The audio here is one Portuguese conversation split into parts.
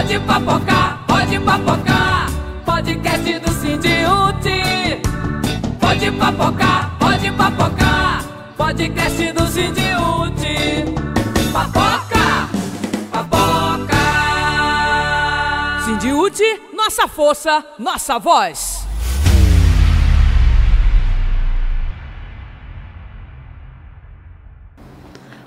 Pode papocar, podcast do Sindiúti. Pode papocar, podcast do Sindiúti. Papoca, papoca. Sindiúti, nossa força, nossa voz.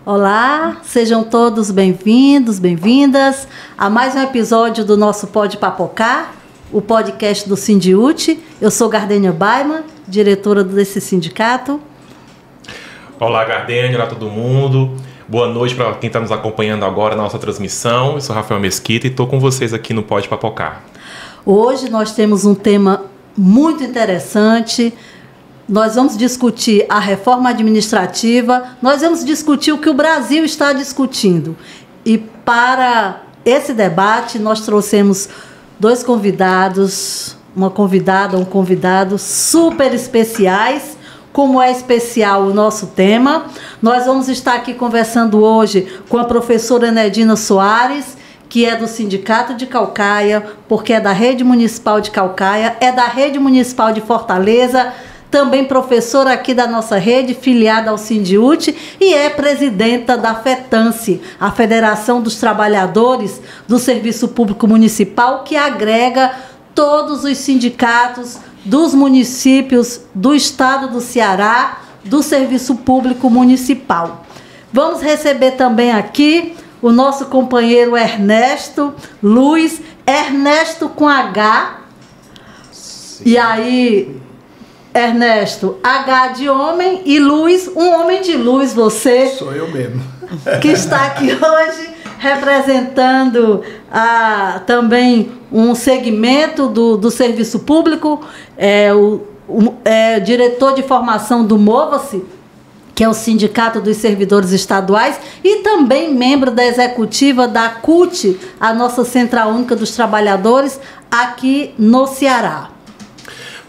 Olá, sejam todos bem-vindos, bem-vindas a mais um episódio do nosso Pode Papocar, o podcast do Sindiúti. Eu sou Gardênia Baiman, diretora desse sindicato. Olá, Gardênia, olá todo mundo. Boa noite para quem está nos acompanhando agora na nossa transmissão. Eu sou Rafael Mesquita e estou com vocês aqui no Pode Papocar. Hoje nós temos um tema muito interessante. Nós vamos discutir a reforma administrativa, nós vamos discutir o que o Brasil está discutindo. E para esse debate, nós trouxemos dois convidados, uma convidada, um convidado super especiais, como é especial o nosso tema. Nós vamos estar aqui conversando hoje com a professora Enedina Soares, que é do Sindicato de Caucaia, porque é da Rede Municipal de Caucaia, é da Rede Municipal de Fortaleza, também professora aqui da nossa rede, filiada ao Sindiúti, e é presidenta da FETANSE, a Federação dos Trabalhadores do Serviço Público Municipal, que agrega todos os sindicatos dos municípios do estado do Ceará, do Serviço Público Municipal. Vamos receber também aqui o nosso companheiro Ernesto Luiz, Ernesto com H. Sim. E aí, Ernesto, H de homem, e Luiz, um homem de luz, você. Sou eu mesmo. Que está aqui hoje representando também um segmento do serviço público, diretor de formação do Mova-se, que é o Sindicato dos Servidores Estaduais, e também membro da executiva da CUT, a nossa Central Única dos Trabalhadores, aqui no Ceará.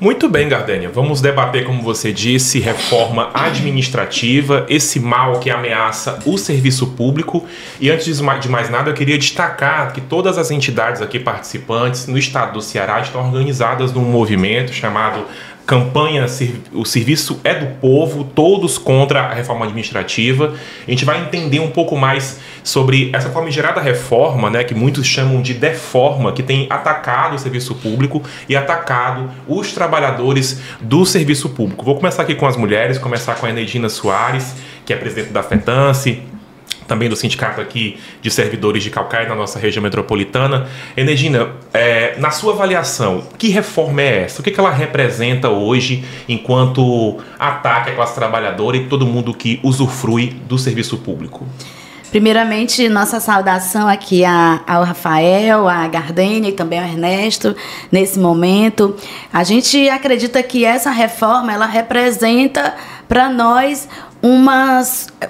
Muito bem, Gardênia. Vamos debater, como você disse, reforma administrativa, esse mal que ameaça o serviço público. E antes de mais nada, eu queria destacar que todas as entidades aqui participantes no estado do Ceará estão organizadas num movimento chamado Campanha O Serviço é do Povo, todos contra a reforma administrativa. A gente vai entender um pouco mais sobre essa famigerada reforma, né, que muitos chamam de deforma, que tem atacado o serviço público e atacado os trabalhadores do serviço público. Vou começar aqui com as mulheres, começar com a Enedina Soares, que é presidente da FETANSE, também do sindicato aqui de servidores de Caucaia, na nossa região metropolitana. Enedina, na sua avaliação, que reforma é essa? O que ela representa hoje enquanto ataque à classe trabalhadora e todo mundo que usufrui do serviço público? Primeiramente, nossa saudação aqui ao Rafael, à Gardênia e também ao Ernesto, nesse momento. A gente acredita que essa reforma, ela representa para nós uma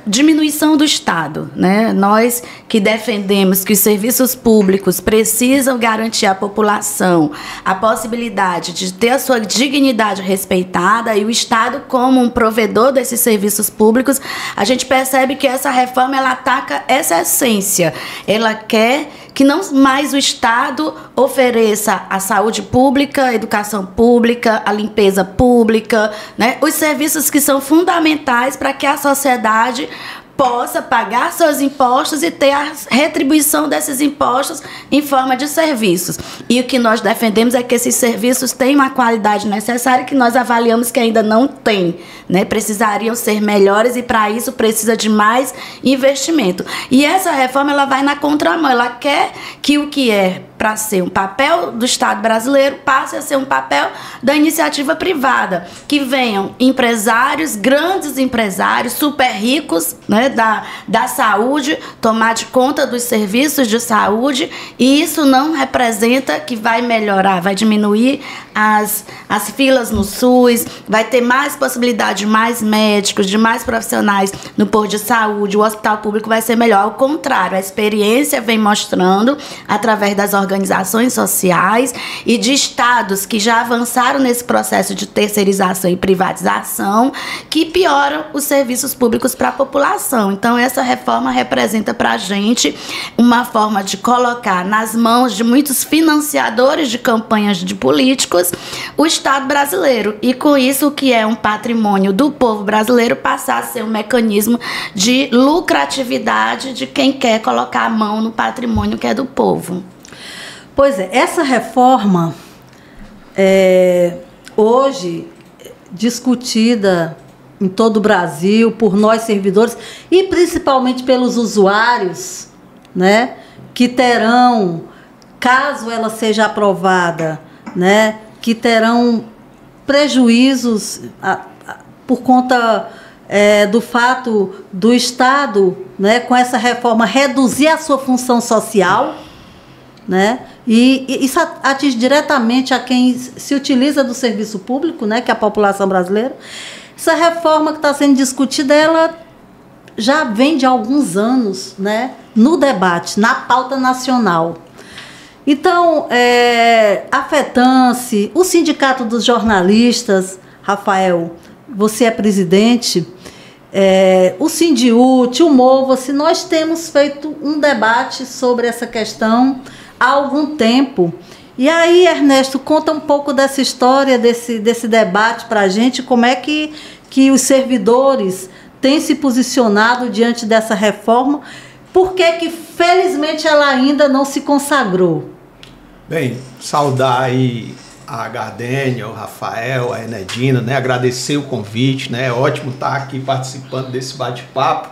diminuição do Estado, né? Nós que defendemos que os serviços públicos precisam garantir à população a possibilidade de ter a sua dignidade respeitada, e o Estado como um provedor desses serviços públicos, a gente percebe que essa reforma ela ataca essa essência. Ela quer que não mais o Estado ofereça a saúde pública, a educação pública, a limpeza pública, né? Os serviços que são fundamentais para que a sociedade possa pagar seus impostos e ter a retribuição desses impostos em forma de serviços. E o que nós defendemos é que esses serviços tenham uma qualidade necessária, que nós avaliamos que ainda não tem, né? Precisariam ser melhores, e para isso precisa de mais investimento. E essa reforma ela vai na contramão, ela quer que o que é para ser um papel do Estado brasileiro passe a ser um papel da iniciativa privada, que venham empresários, grandes empresários, super ricos, né, da saúde, tomar de conta dos serviços de saúde, e isso não representa que vai melhorar, vai diminuir as filas no SUS, vai ter mais possibilidade de mais médicos, de mais profissionais no posto de saúde, o hospital público vai ser melhor. Ao contrário, a experiência vem mostrando, através das organizações organizações sociais e de estados que já avançaram nesse processo de terceirização e privatização, que pioram os serviços públicos para a população. Então, essa reforma representa para a gente uma forma de colocar nas mãos de muitos financiadores de campanhas de políticos o Estado brasileiro. E com isso, o que é um patrimônio do povo brasileiro passar a ser um mecanismo de lucratividade de quem quer colocar a mão no patrimônio que é do povo. Pois é, essa reforma hoje discutida em todo o Brasil por nós servidores e principalmente pelos usuários, né, que terão, caso ela seja aprovada, né, que terão prejuízos por conta do fato do Estado, né, com essa reforma, reduzir a sua função social, né, e isso atinge diretamente a quem se utiliza do serviço público, né, que é a população brasileira. Essa reforma que está sendo discutida, ela já vem de alguns anos, né, no debate, na pauta nacional. Então, a FETANSE, o Sindicato dos Jornalistas, Rafael, você é presidente, o Sindiúti, o Mova-se, nós temos feito um debate sobre essa questão há algum tempo. E aí, Ernesto, conta um pouco dessa história, desse debate para a gente, como é que os servidores têm se posicionado diante dessa reforma, por que felizmente ela ainda não se consagrou? Bem, saudar aí a Gardênia, o Rafael, a Enedina, né? Agradecer o convite, né? É ótimo estar aqui participando desse bate-papo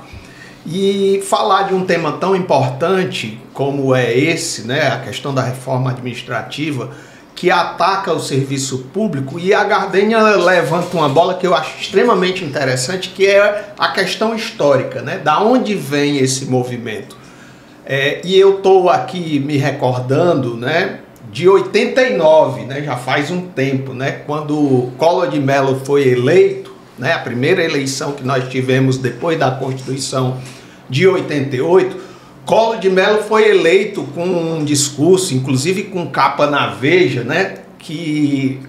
e falar de um tema tão importante como é esse, né? A questão da reforma administrativa que ataca o serviço público. E a Gardênia levanta uma bola que eu acho extremamente interessante, que é a questão histórica, né? Da onde vem esse movimento? E eu estou aqui me recordando, né, de 89, né, já faz um tempo, né, quando Collor de Mello foi eleito, né, a primeira eleição que nós tivemos depois da Constituição de 88, Collor de Mello foi eleito com um discurso, inclusive com capa na Veja, né, que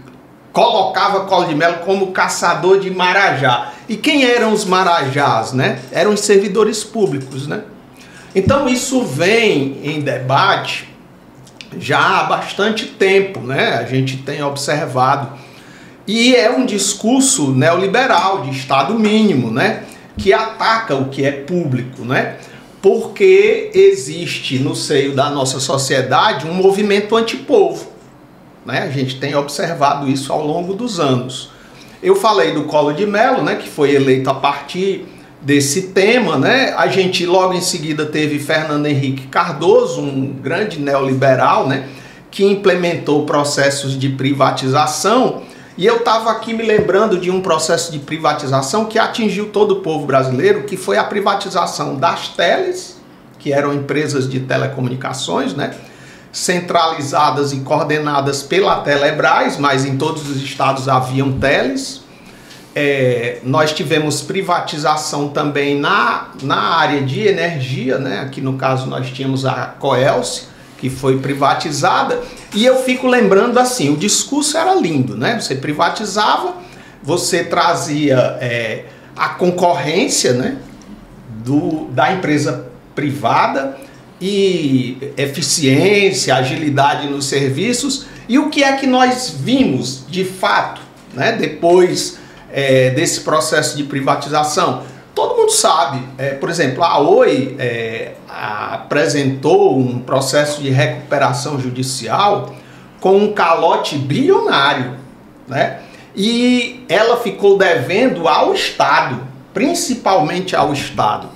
colocava Collor de Mello como caçador de marajá. E quem eram os marajás, né? Eram os servidores públicos, né? Então isso vem em debate já há bastante tempo, né? A gente tem observado. E é um discurso neoliberal de Estado mínimo, né? Que ataca o que é público, né? Porque existe no seio da nossa sociedade um movimento antipovo, né? A gente tem observado isso ao longo dos anos. Eu falei do Collor de Mello, né? Que foi eleito a partir desse tema, né? A gente logo em seguida teve Fernando Henrique Cardoso, um grande neoliberal, né? Que implementou processos de privatização. E eu estava aqui me lembrando de um processo de privatização que atingiu todo o povo brasileiro, que foi a privatização das teles, que eram empresas de telecomunicações, né? Centralizadas e coordenadas pela Telebrás, mas em todos os estados haviam teles. Nós tivemos privatização também na área de energia, né? Aqui no caso nós tínhamos a Coelce, que foi privatizada, e eu fico lembrando assim, o discurso era lindo, né? Você privatizava, você trazia a concorrência, né? Da empresa privada e eficiência, agilidade nos serviços. E o que é que nós vimos de fato, né? Depois desse processo de privatização? Todo mundo sabe, por exemplo, a Oi apresentou um processo de recuperação judicial com um calote bilionário, né? E ela ficou devendo ao Estado, principalmente ao Estado.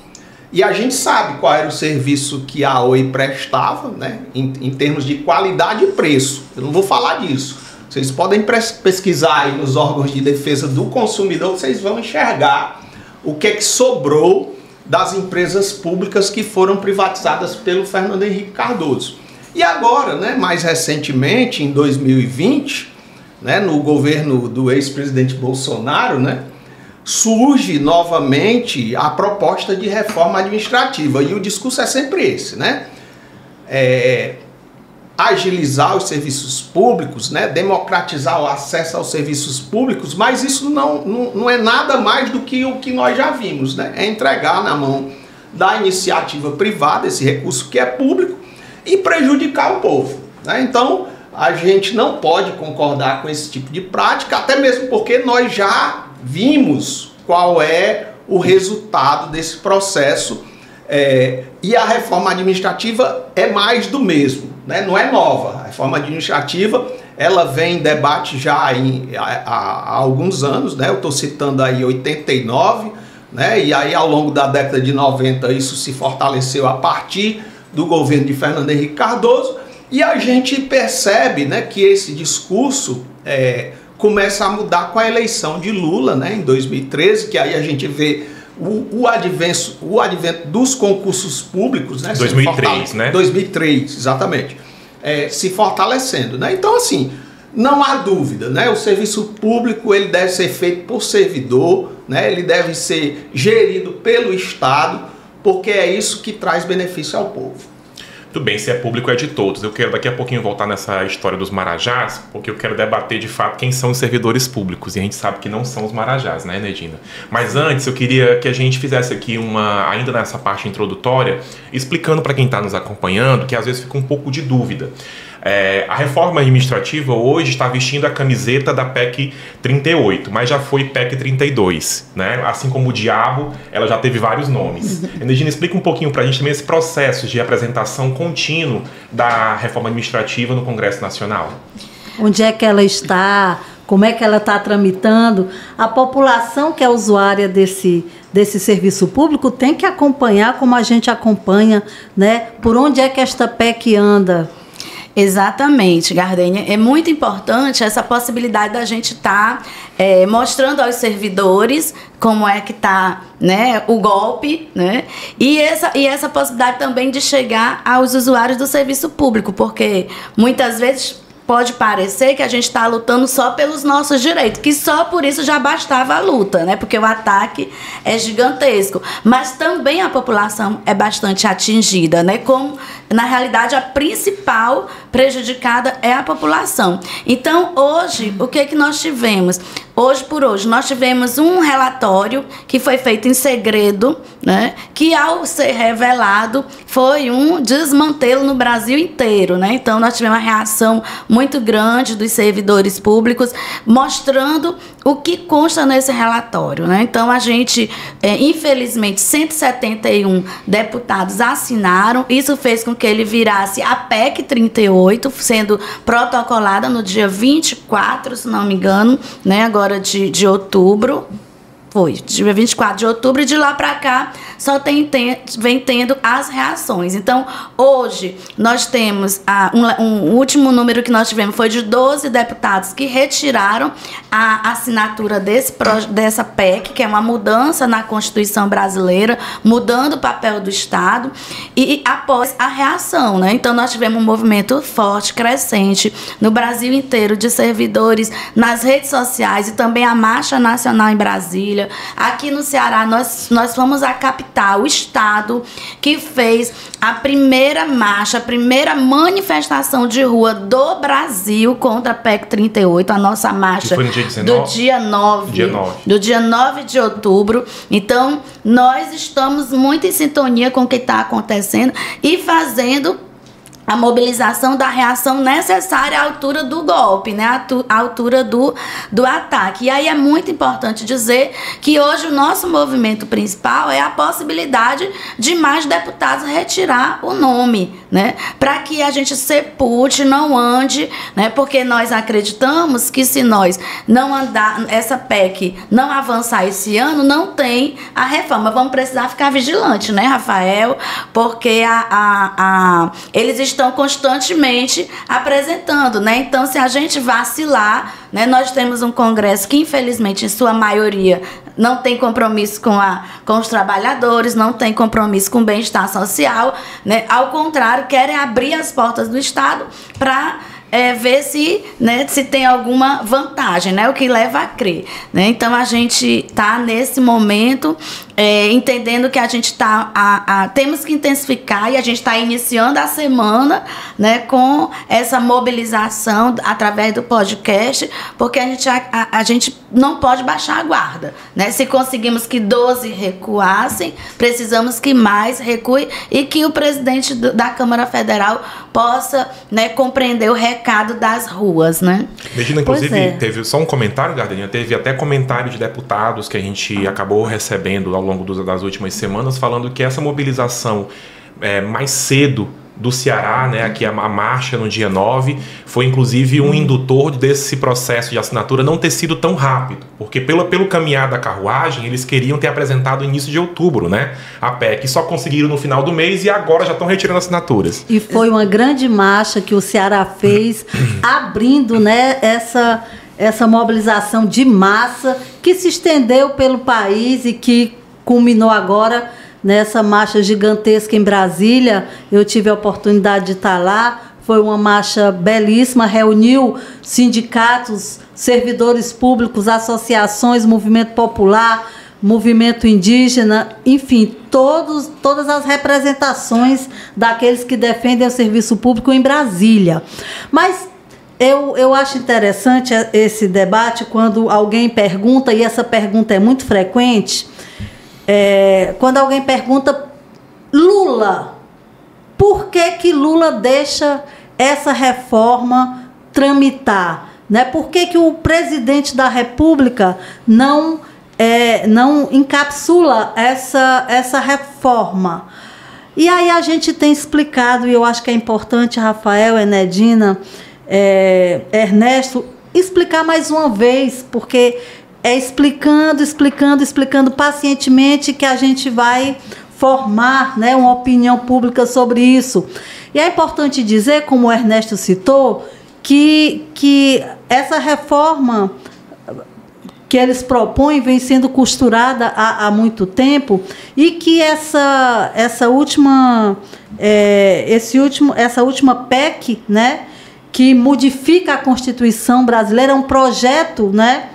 E a gente sabe qual era o serviço que a Oi prestava, né? Em termos de qualidade e preço. Eu não vou falar disso. Vocês podem pesquisar aí nos órgãos de defesa do consumidor, vocês vão enxergar o que é que sobrou das empresas públicas que foram privatizadas pelo Fernando Henrique Cardoso. E agora, né, mais recentemente, em 2020, né, no governo do ex-presidente Bolsonaro, né, surge novamente a proposta de reforma administrativa. E o discurso é sempre esse, né? agilizar os serviços públicos, né, democratizar o acesso aos serviços públicos, mas isso não é nada mais do que o que nós já vimos, né? É entregar na mão da iniciativa privada esse recurso que é público e prejudicar o povo, né? Então, a gente não pode concordar com esse tipo de prática, até mesmo porque nós já vimos qual é o resultado desse processo, e a reforma administrativa é mais do mesmo, né? Não é nova. A reforma administrativa ela vem em debate já há alguns anos, né? Eu estou citando aí 89, né? E aí ao longo da década de 90 isso se fortaleceu a partir do governo de Fernando Henrique Cardoso, e a gente percebe, né, que esse discurso começa a mudar com a eleição de Lula, né, em 2013, que aí a gente vê o advento dos concursos públicos, né? 2003, né? 2003, exatamente. Se fortalecendo, né? Então, assim, não há dúvida, né? O serviço público ele deve ser feito por servidor, né? Ele deve ser gerido pelo Estado, porque é isso que traz benefício ao povo. Tudo bem, se é público é de todos. Eu quero daqui a pouquinho voltar nessa história dos marajás, porque eu quero debater de fato quem são os servidores públicos, e a gente sabe que não são os marajás, né, Enedina? Mas antes eu queria que a gente fizesse aqui ainda nessa parte introdutória, explicando para quem está nos acompanhando, que às vezes fica um pouco de dúvida. A reforma administrativa hoje está vestindo a camiseta da PEC 38, mas já foi PEC 32, né? Assim como o diabo, ela já teve vários nomes. Enedina, explica um pouquinho para a gente também esse processo de apresentação contínuo da reforma administrativa no Congresso Nacional. Onde é que ela está? Como é que ela está tramitando? A população que é usuária desse serviço público tem que acompanhar como a gente acompanha, né? Por onde é que esta PEC anda? Exatamente, Gardênia. É muito importante essa possibilidade da gente estar mostrando aos servidores como é que está, né, o golpe, né? E essa possibilidade também de chegar aos usuários do serviço público, porque muitas vezes pode parecer que a gente está lutando só pelos nossos direitos, que só por isso já bastava a luta, né? Porque o ataque é gigantesco. Mas também a população é bastante atingida, né? Como, na realidade, a principal prejudicada é a população. Então, hoje, o que nós tivemos? Hoje por hoje, nós tivemos um relatório que foi feito em segredo, né? Que ao ser revelado foi um desmantelo no Brasil inteiro, né? Então, nós tivemos uma reação muito grande dos servidores públicos, mostrando o que consta nesse relatório, né? Então, a gente, infelizmente, 171 deputados assinaram. Isso fez com que ele virasse a PEC 38, sendo protocolada no dia 24, se não me engano, né? Agora de outubro. Foi, dia 24 de outubro, e de lá para cá só vem tendo as reações. Então, hoje, nós temos um último número que nós tivemos foi de 12 deputados que retiraram a assinatura dessa PEC, que é uma mudança na Constituição brasileira, mudando o papel do Estado, e após a reação, né? Então, nós tivemos um movimento forte, crescente, no Brasil inteiro, de servidores nas redes sociais, e também a Marcha Nacional em Brasília. Aqui no Ceará, nós fomos a capital, o estado que fez a primeira marcha, a primeira manifestação de rua do Brasil contra a PEC 38, a nossa marcha foi no dia 19? Do dia 9 de outubro. Então, nós estamos muito em sintonia com o que está acontecendo e fazendo a mobilização da reação necessária à altura do golpe, né? À altura do ataque. E aí é muito importante dizer que hoje o nosso movimento principal é a possibilidade de mais deputados retirar o nome, né? Para que a gente sepulte, não ande, né? Porque nós acreditamos que se nós não andar, essa PEC não avançar esse ano, não tem a reforma. Vamos precisar ficar vigilante, né, Rafael? Porque eles estão constantemente apresentando, né? Então, se a gente vacilar, né, nós temos um Congresso que, infelizmente, em sua maioria, não tem compromisso com os trabalhadores, não tem compromisso com o bem-estar social, né? Ao contrário, querem abrir as portas do Estado para ver se, né, se tem alguma vantagem, né, o que leva a crer, né? Então a gente está nesse momento entendendo que a gente temos que intensificar, e a gente está iniciando a semana, né, com essa mobilização através do podcast, porque a gente não pode baixar a guarda, né? Se conseguimos que 12 recuassem, precisamos que mais recue e que o presidente da Câmara Federal possa, né, compreender o recado das ruas, né? Regina, inclusive, teve só um comentário, Gardenia, teve até comentário de deputados que a gente acabou recebendo ao longo das últimas semanas, falando que essa mobilização mais cedo do Ceará, né, aqui a marcha no dia 9, foi inclusive um indutor desse processo de assinatura não ter sido tão rápido, porque pelo caminhar da carruagem, eles queriam ter apresentado no início de outubro, né, a PEC, só conseguiram no final do mês e agora já estão retirando assinaturas. E foi uma grande marcha que o Ceará fez, abrindo, né, essa mobilização de massa que se estendeu pelo país e que culminou agora nessa marcha gigantesca em Brasília. Eu tive a oportunidade de estar lá. Foi uma marcha belíssima, reuniu sindicatos, servidores públicos, associações, movimento popular, movimento indígena, enfim, todas as representações daqueles que defendem o serviço público em Brasília. Mas eu acho interessante esse debate quando alguém pergunta, e essa pergunta é muito frequente, quando alguém pergunta, Lula, por que Lula deixa essa reforma tramitar? Né? Por que o presidente da República não encapsula essa reforma? E aí a gente tem explicado, e eu acho que é importante, Rafael, Enedina, Ernesto, explicar mais uma vez, porque explicando pacientemente que a gente vai formar, né, uma opinião pública sobre isso. E é importante dizer, como o Ernesto citou, que essa reforma que eles propõem vem sendo costurada há muito tempo, e que essa última PEC, né, que modifica a Constituição brasileira, é um projeto, né,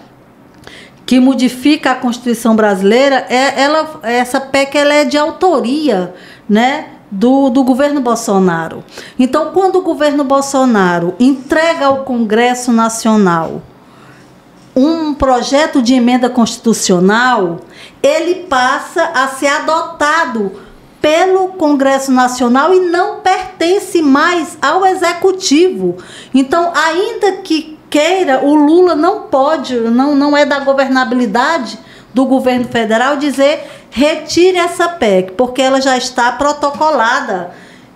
que modifica a Constituição brasileira. Essa PEC ela é de autoria, né, do governo Bolsonaro. Então, quando o governo Bolsonaro entrega ao Congresso Nacional um projeto de emenda constitucional, ele passa a ser adotado pelo Congresso Nacional e não pertence mais ao Executivo. Então, ainda que queira, o Lula não pode, não é da governabilidade do governo federal dizer retire essa PEC, porque ela já está protocolada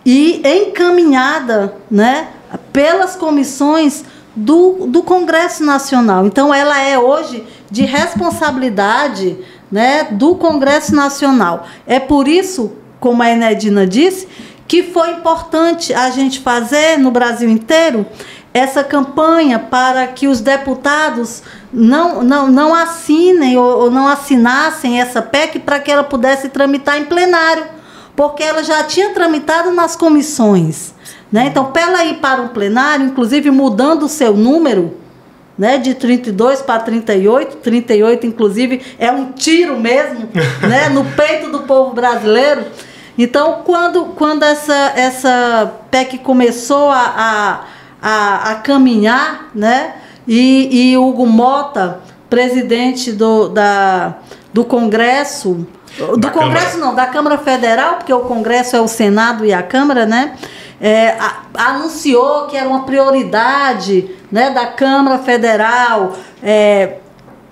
e encaminhada, né, pelas comissões do Congresso Nacional. Então, ela é hoje de responsabilidade, né, do Congresso Nacional. É por isso, como a Enedina disse, que foi importante a gente fazer no Brasil inteiro essa campanha para que os deputados não assinem ou não assinassem essa PEC para que ela pudesse tramitar em plenário, porque ela já tinha tramitado nas comissões, né? Então, para ela ir para um plenário, inclusive mudando o seu número, né, de 32 para 38, 38 inclusive é um tiro mesmo, né, no peito do povo brasileiro. Então, quando essa PEC começou a caminhar, né, e Hugo Mota, presidente do Congresso, da Câmara Federal, porque o Congresso é o Senado e a Câmara, né, anunciou que era uma prioridade, né, da Câmara Federal,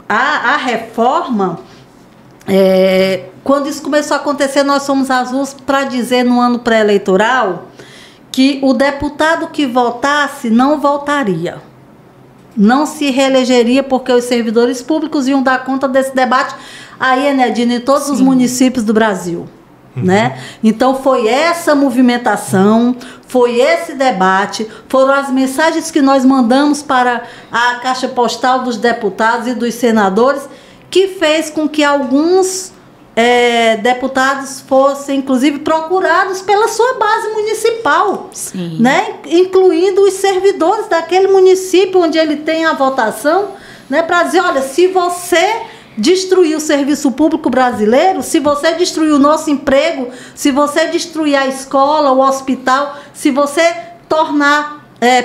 a reforma. Quando isso começou a acontecer, nós fomos às ruas para dizer, no ano pré-eleitoral, que o deputado que votasse não voltaria, não se reelegeria, porque os servidores públicos iam dar conta desse debate aí, Enedina, em todos os municípios do Brasil. Né? Então, foi essa movimentação, foi esse debate, foram as mensagens que nós mandamos para a caixa postal dos deputados e dos senadores, que fez com que alguns deputados fossem, inclusive, procurados pela sua base municipal. municipal, Sim. né? Incluindo os servidores daquele município onde ele tem a votação, né? Para dizer, olha, se você destruir o serviço público brasileiro, se você destruir o nosso emprego, se você destruir a escola, o hospital, se você tornar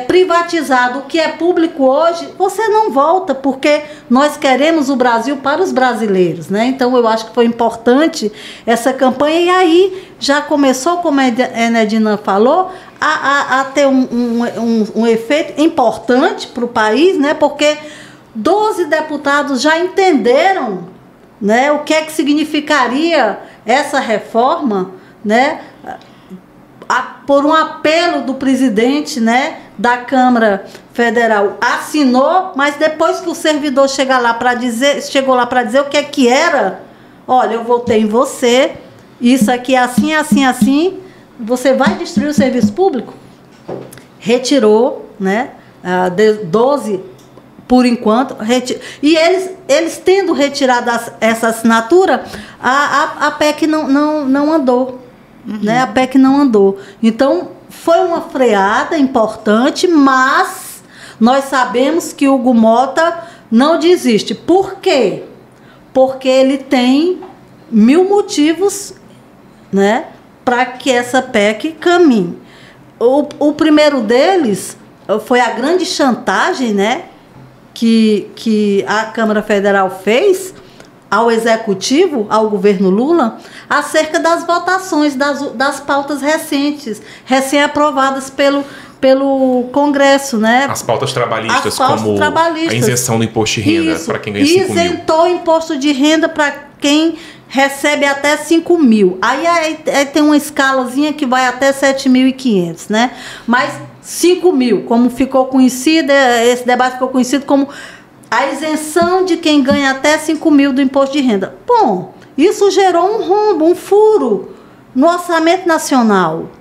privatizado o que é público hoje, você não volta, porque nós queremos o Brasil para os brasileiros, né? Então eu acho que foi importante essa campanha, e aí já começou, como a Enedina falou, a ter um efeito importante para o país, né? Porque 12 deputados já entenderam, né, o que é que significaria essa reforma, né? Por um apelo do presidente, né, da Câmara Federal, assinou, mas depois que o servidor chegou lá para dizer o que é que era, olha, eu votei em você, isso aqui é assim, assim, assim, você vai destruir o serviço público? Retirou, né, 12 por enquanto, e eles tendo retirado essa assinatura, a PEC não andou. Né? A PEC não andou. Então, foi uma freada importante, mas nós sabemos que o Hugo Mota não desiste. Por quê? Porque ele tem 1000 motivos, né, para que essa PEC caminhe. O primeiro deles foi a grande chantagem, né, que a Câmara Federal fez ao Executivo, ao governo Lula, acerca das votações das pautas recém-aprovadas pelo Congresso, né? As pautas trabalhistas, as pautas como trabalhistas. A isenção do imposto de renda para quem ganha 5 mil. Isentou o imposto de renda para quem recebe até 5 mil. Aí tem uma escalazinha que vai até 7.500, né? Mas 5 mil, como ficou conhecido, esse debate ficou conhecido como a isenção de quem ganha até 5 mil do imposto de renda. Bom, isso gerou um rombo, um furo no orçamento nacional.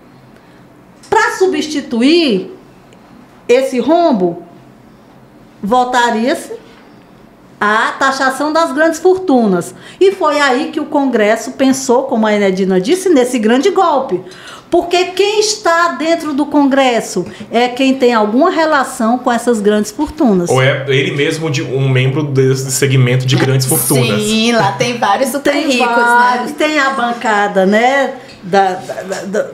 Para substituir esse rombo, voltaria-se à taxação das grandes fortunas. E foi aí que o Congresso pensou, como a Enedina disse, nesse grande golpe. Porque quem está dentro do Congresso é quem tem alguma relação com essas grandes fortunas. Ou é ele mesmo um membro desse segmento de grandes fortunas. Sim, lá tem vários super ricos, né? Tem a bancada, né,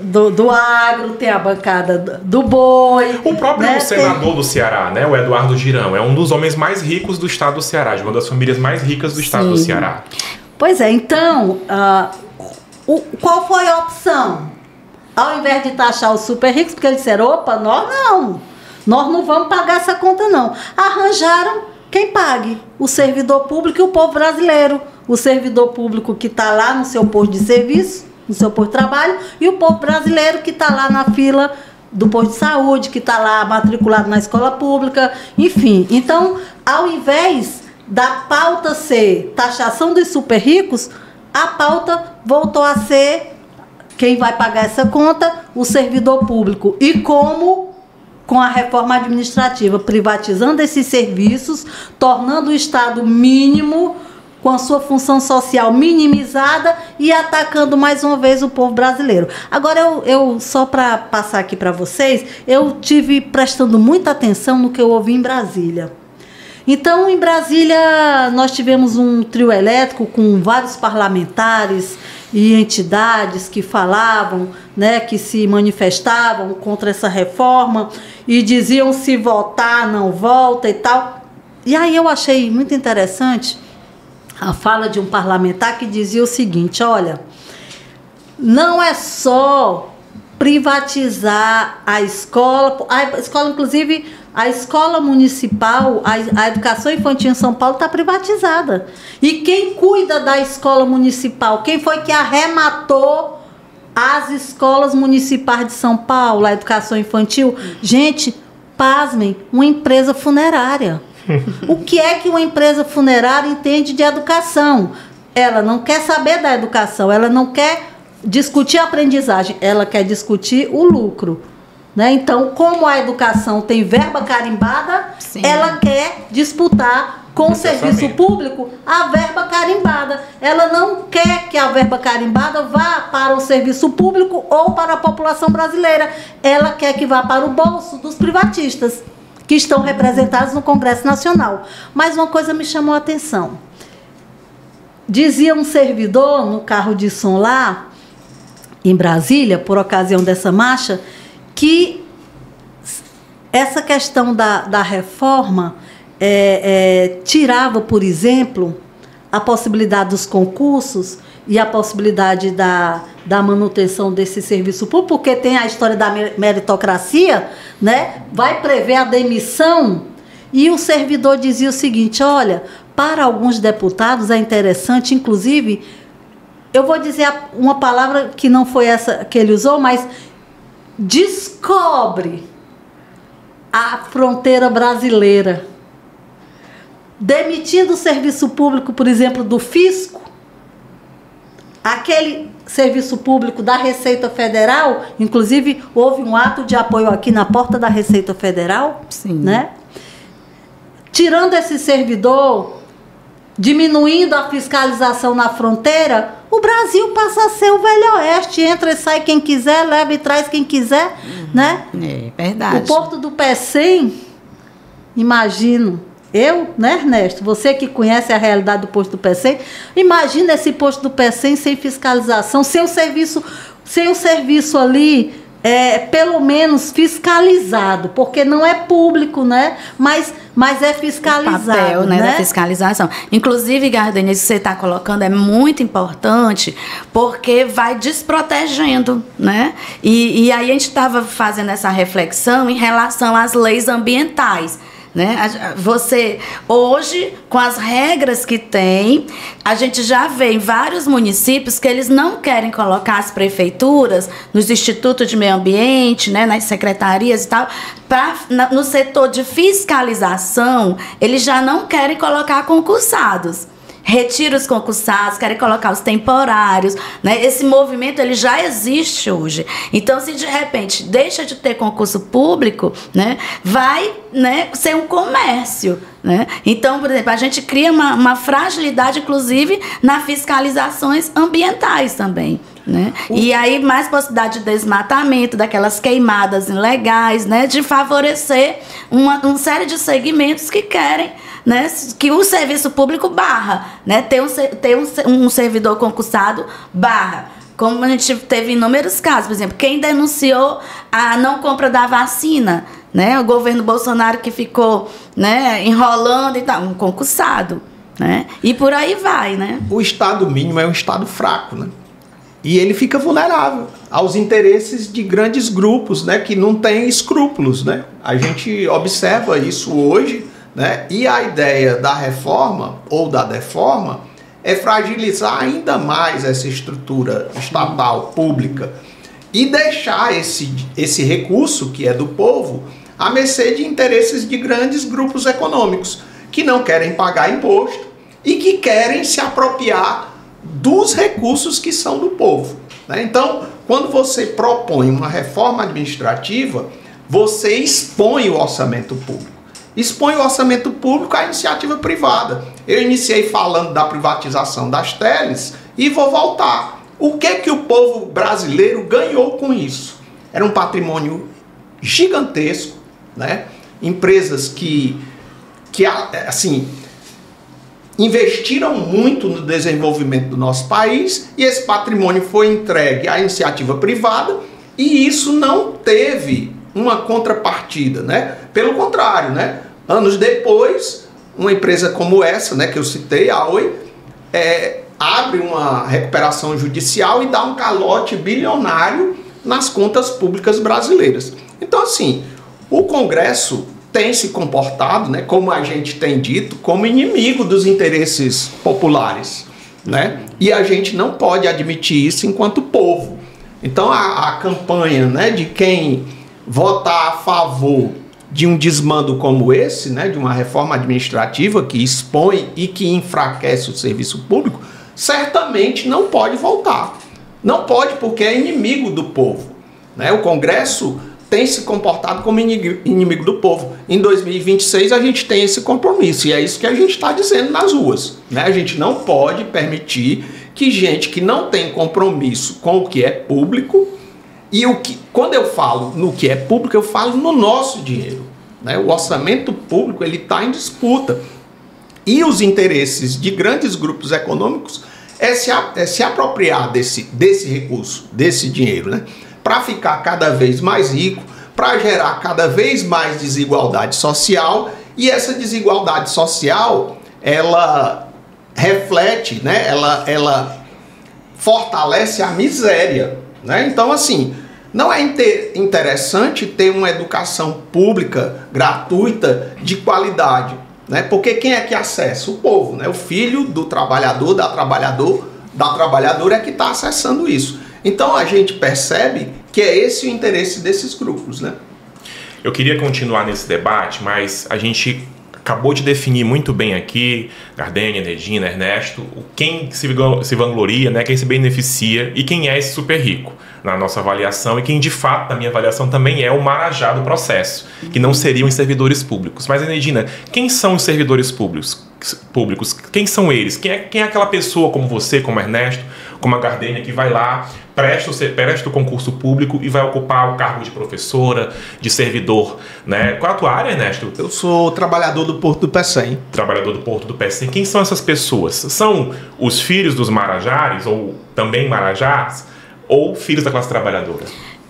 do agro, tem a bancada do boi. O próprio né, senador do Ceará, né, o Eduardo Girão, é um dos homens mais ricos do estado do Ceará, de uma das famílias mais ricas do estado do Ceará. Pois é, então, qual foi a opção? Ao invés de taxar os super ricos, porque eles disseram, opa, nós não vamos pagar essa conta não. Arranjaram quem pague, o servidor público e o povo brasileiro. O servidor público que está lá no seu posto de serviço, no seu posto de trabalho, e o povo brasileiro que está lá na fila do posto de saúde, que está lá matriculado na escola pública, enfim. Então, ao invés da pauta ser taxação dos super ricos, a pauta voltou a ser quem vai pagar essa conta? O servidor público. E como? Com a reforma administrativa, privatizando esses serviços, tornando o Estado mínimo, com a sua função social minimizada e atacando mais uma vez o povo brasileiro. Agora, eu só para passar aqui para vocês, eu tive prestando muita atenção no que eu ouvi em Brasília. Então, em Brasília, nós tivemos um trio elétrico com vários parlamentares e entidades que falavam, né, que se manifestavam contra essa reforma e diziam se votar, não volta e tal. E aí eu achei muito interessante a fala de um parlamentar que dizia o seguinte, olha, não é só privatizar a escola, inclusive, a escola municipal, a educação infantil em São Paulo está privatizada. E quem cuida da escola municipal? Quem foi que arrematou as escolas municipais de São Paulo, a educação infantil? Gente, pasmem, uma empresa funerária. O que é que uma empresa funerária entende de educação? Ela não quer saber da educação, ela não quer discutir a aprendizagem, ela quer discutir o lucro. Né? Então, como a educação tem verba carimbada, ela quer disputar com o serviço público a verba carimbada. Ela não quer que a verba carimbada vá para o serviço público ou para a população brasileira. Ela quer que vá para o bolso dos privatistas, que estão representados no Congresso Nacional. Mas uma coisa me chamou a atenção. Dizia um servidor no carro de som lá, em Brasília, por ocasião dessa marcha, que essa questão da reforma tirava, por exemplo, a possibilidade dos concursos e a possibilidade da manutenção desse serviço público, porque tem a história da meritocracia, né? Vai prever a demissão, e o servidor dizia o seguinte: olha, para alguns deputados é interessante, inclusive, eu vou dizer uma palavra que não foi essa que ele usou, mas descobre a fronteira brasileira. Demitindo o serviço público, por exemplo, do fisco, aquele serviço público da Receita Federal, inclusive houve um ato de apoio aqui na porta da Receita Federal, Sim. Né? Tirando esse servidor, diminuindo a fiscalização na fronteira, o Brasil passa a ser o Velho Oeste, entra e sai quem quiser, leva e traz quem quiser, né? É verdade. O Porto do Pecém, imagino, né, Ernesto? Você que conhece a realidade do Posto do Pecém, imagina esse Posto do Pecém sem fiscalização, sem o serviço ali, pelo menos fiscalizado, porque não é público, né? Mas é fiscalizado. O papel, né, da fiscalização. Inclusive, Gardênia, isso que você está colocando é muito importante, porque vai desprotegendo, né? E aí a gente estava fazendo essa reflexão em relação às leis ambientais. Né? Você, hoje, com as regras que tem, a gente já vê em vários municípios que eles não querem colocar as prefeituras nos institutos de meio ambiente, né, nas secretarias e tal, no setor de fiscalização, eles já não querem colocar concursados. Retira os concursados, querem colocar os temporários, né? Esse movimento ele já existe hoje. Então, se de repente deixa de ter concurso público, né, vai, né, ser um comércio, né? Então, por exemplo, a gente cria uma fragilidade, inclusive, nas fiscalizações ambientais também. Né? E aí mais possibilidade de desmatamento, daquelas queimadas ilegais, né? De favorecer uma série de segmentos que querem, né, que o serviço público barra, né, ter um servidor concursado barra. Como a gente teve inúmeros casos, por exemplo, quem denunciou a não compra da vacina, né, o governo Bolsonaro que ficou, né, enrolando e tal, um concursado, né, e por aí vai, né. O Estado mínimo é um Estado fraco, né? E ele fica vulnerável aos interesses de grandes grupos, né, que não têm escrúpulos, né? A gente observa isso hoje, né? E a ideia da reforma ou da deforma é fragilizar ainda mais essa estrutura estatal, pública, e deixar esse recurso, que é do povo, à mercê de interesses de grandes grupos econômicos, que não querem pagar imposto e que querem se apropriar dos recursos que são do povo, né? Então, quando você propõe uma reforma administrativa, você expõe o orçamento público. Expõe o orçamento público à iniciativa privada. Eu iniciei falando da privatização das teles e vou voltar. O que o povo brasileiro ganhou com isso? Era um patrimônio gigantesco, né? Empresas que assim, investiram muito no desenvolvimento do nosso país, e esse patrimônio foi entregue à iniciativa privada, e isso não teve uma contrapartida, né? Pelo contrário, né? Anos depois, uma empresa como essa, né, que eu citei, a Oi, abre uma recuperação judicial e dá um calote bilionário nas contas públicas brasileiras. Então, assim, o Congresso tem se comportado, né, como a gente tem dito, como inimigo dos interesses populares, né? E a gente não pode admitir isso enquanto povo. Então a campanha, né, de quem votar a favor de um desmando como esse, né, de uma reforma administrativa que expõe e que enfraquece o serviço público, certamente não pode votar. Não pode, porque é inimigo do povo, né? O Congresso tem se comportado como inimigo do povo. Em 2026 a gente tem esse compromisso, e é isso que a gente está dizendo nas ruas, né? A gente não pode permitir que gente que não tem compromisso com o que é público, e quando eu falo no que é público, eu falo no nosso dinheiro, né? O orçamento público ele está em disputa, e os interesses de grandes grupos econômicos é se apropriar desse recurso, desse dinheiro, né? Para ficar cada vez mais rico, para gerar cada vez mais desigualdade social, e essa desigualdade social, ela reflete, né? Ela fortalece a miséria, né? Então, assim, não é interessante ter uma educação pública, gratuita, de qualidade, né? Porque quem é que acessa? O povo, né? O filho do trabalhador, da trabalhadora é que está acessando isso. Então a gente percebe que é esse o interesse desses grupos, né? Eu queria continuar nesse debate, mas a gente acabou de definir muito bem aqui, Gardênia, Enedina, Ernesto, quem se vangloria, né, quem se beneficia e quem é esse super rico na nossa avaliação, e quem de fato, na minha avaliação, também é o marajá do processo, que não seriam os servidores públicos. Mas, Enedina, quem são os servidores públicos? Quem são eles? Quem é aquela pessoa como você, como Ernesto, como a Gardênia, que vai lá, presta o concurso público e vai ocupar o cargo de professora, de servidor, né? Qual é a tua área, Ernesto? Eu sou trabalhador do Porto do Pecém. Trabalhador do Porto do Pecém. Quem são essas pessoas? São os filhos dos marajares, ou também marajás, ou filhos da classe trabalhadora?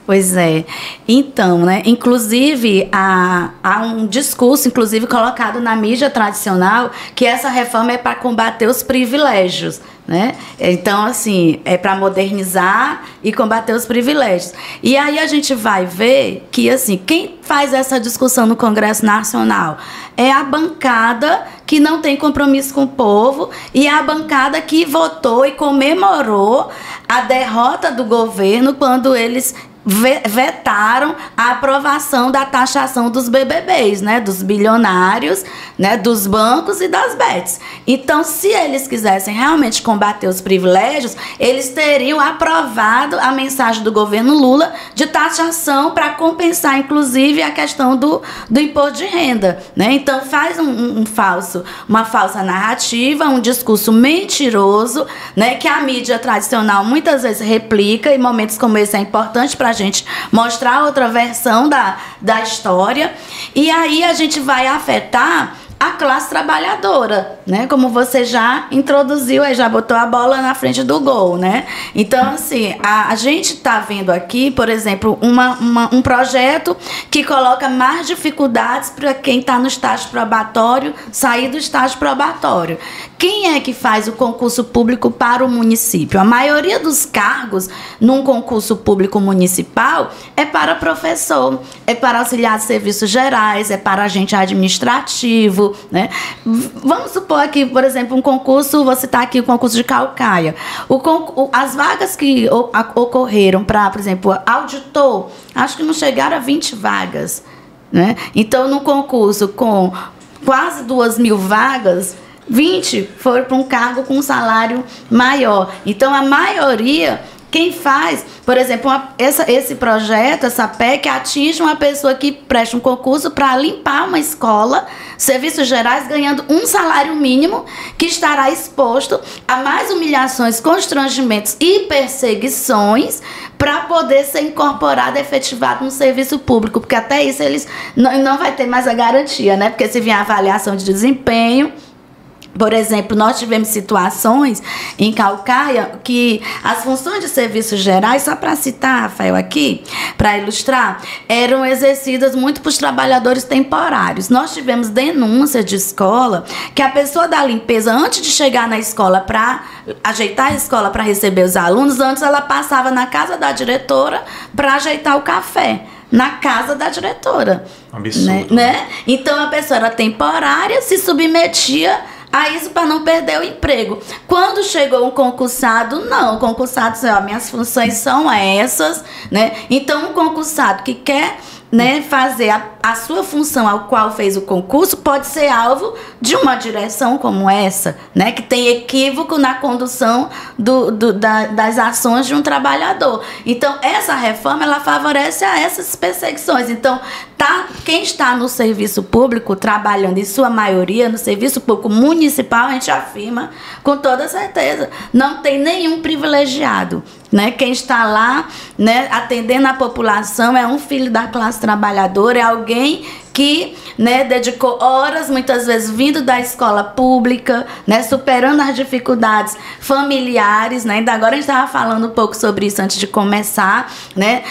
Pois é. Então, né, inclusive, há um discurso, inclusive, colocado na mídia tradicional, que essa reforma é para combater os privilégios, né? Então, assim, é para modernizar e combater os privilégios. E aí a gente vai ver que, assim, quem faz essa discussão no Congresso Nacional é a bancada que não tem compromisso com o povo, e a bancada que votou e comemorou a derrota do governo quando eles vetaram a aprovação da taxação dos BBBs, né, dos bilionários, né, dos bancos e das bets. Então, se eles quisessem realmente combater os privilégios, eles teriam aprovado a mensagem do governo Lula de taxação para compensar, inclusive, a questão do imposto de renda, né? Então, faz uma falsa narrativa, um discurso mentiroso, né, que a mídia tradicional muitas vezes replica, e momentos como esse é importante para a gente mostrar outra versão da história, e aí a gente vai afetar a classe trabalhadora, né? Como você já introduziu, aí já botou a bola na frente do gol, né? Então, assim, a gente está vendo aqui, por exemplo, um projeto que coloca mais dificuldades para quem está no estágio probatório sair do estágio probatório. Quem é que faz o concurso público para o município? A maioria dos cargos num concurso público municipal é para professor, é para auxiliar de serviços gerais, é para agente administrativo, né? Vamos supor aqui, por exemplo, um concurso, vou citar aqui o concurso de Caucaia. As vagas que ocorreram para, por exemplo, auditor, acho que não chegaram a 20 vagas, né? Então, no concurso com quase 2.000 vagas, 20 foram para um cargo com um salário maior. Então, a maioria, quem faz, por exemplo, esse projeto, essa PEC, atinge uma pessoa que presta um concurso para limpar uma escola, serviços gerais, ganhando um salário mínimo, que estará exposto a mais humilhações, constrangimentos e perseguições para poder ser incorporado, efetivado no serviço público, porque até isso eles não vai ter mais a garantia, né? Porque se vier a avaliação de desempenho, por exemplo, nós tivemos situações em Caucaia que as funções de serviços gerais, só para citar, Rafael, aqui, para ilustrar, eram exercidas muito por trabalhadores temporários. Nós tivemos denúncias de escola que a pessoa da limpeza, antes de chegar na escola para ajeitar a escola para receber os alunos, antes ela passava na casa da diretora para ajeitar o café. Na casa da diretora. Absurdo. Né? Então, a pessoa era temporária, se submetia a isso para não perder o emprego. Quando chegou um concursado, não, o concursado disse, ó, minhas funções são essas, né? Então, um concursado que quer, né, fazer a sua função ao qual fez o concurso, pode ser alvo de uma direção como essa, né, que tem equívoco na condução das ações de um trabalhador. Então, essa reforma, ela favorece a essas perseguições. Então, quem está no serviço público, trabalhando em sua maioria no serviço público municipal, a gente afirma com toda certeza, não tem nenhum privilegiado, né? Quem está lá, né, atendendo a população é um filho da classe trabalhadora, é alguém que, né, dedicou horas, muitas vezes vindo da escola pública, né, superando as dificuldades familiares, né? Ainda agora a gente estava falando um pouco sobre isso antes de começar, né?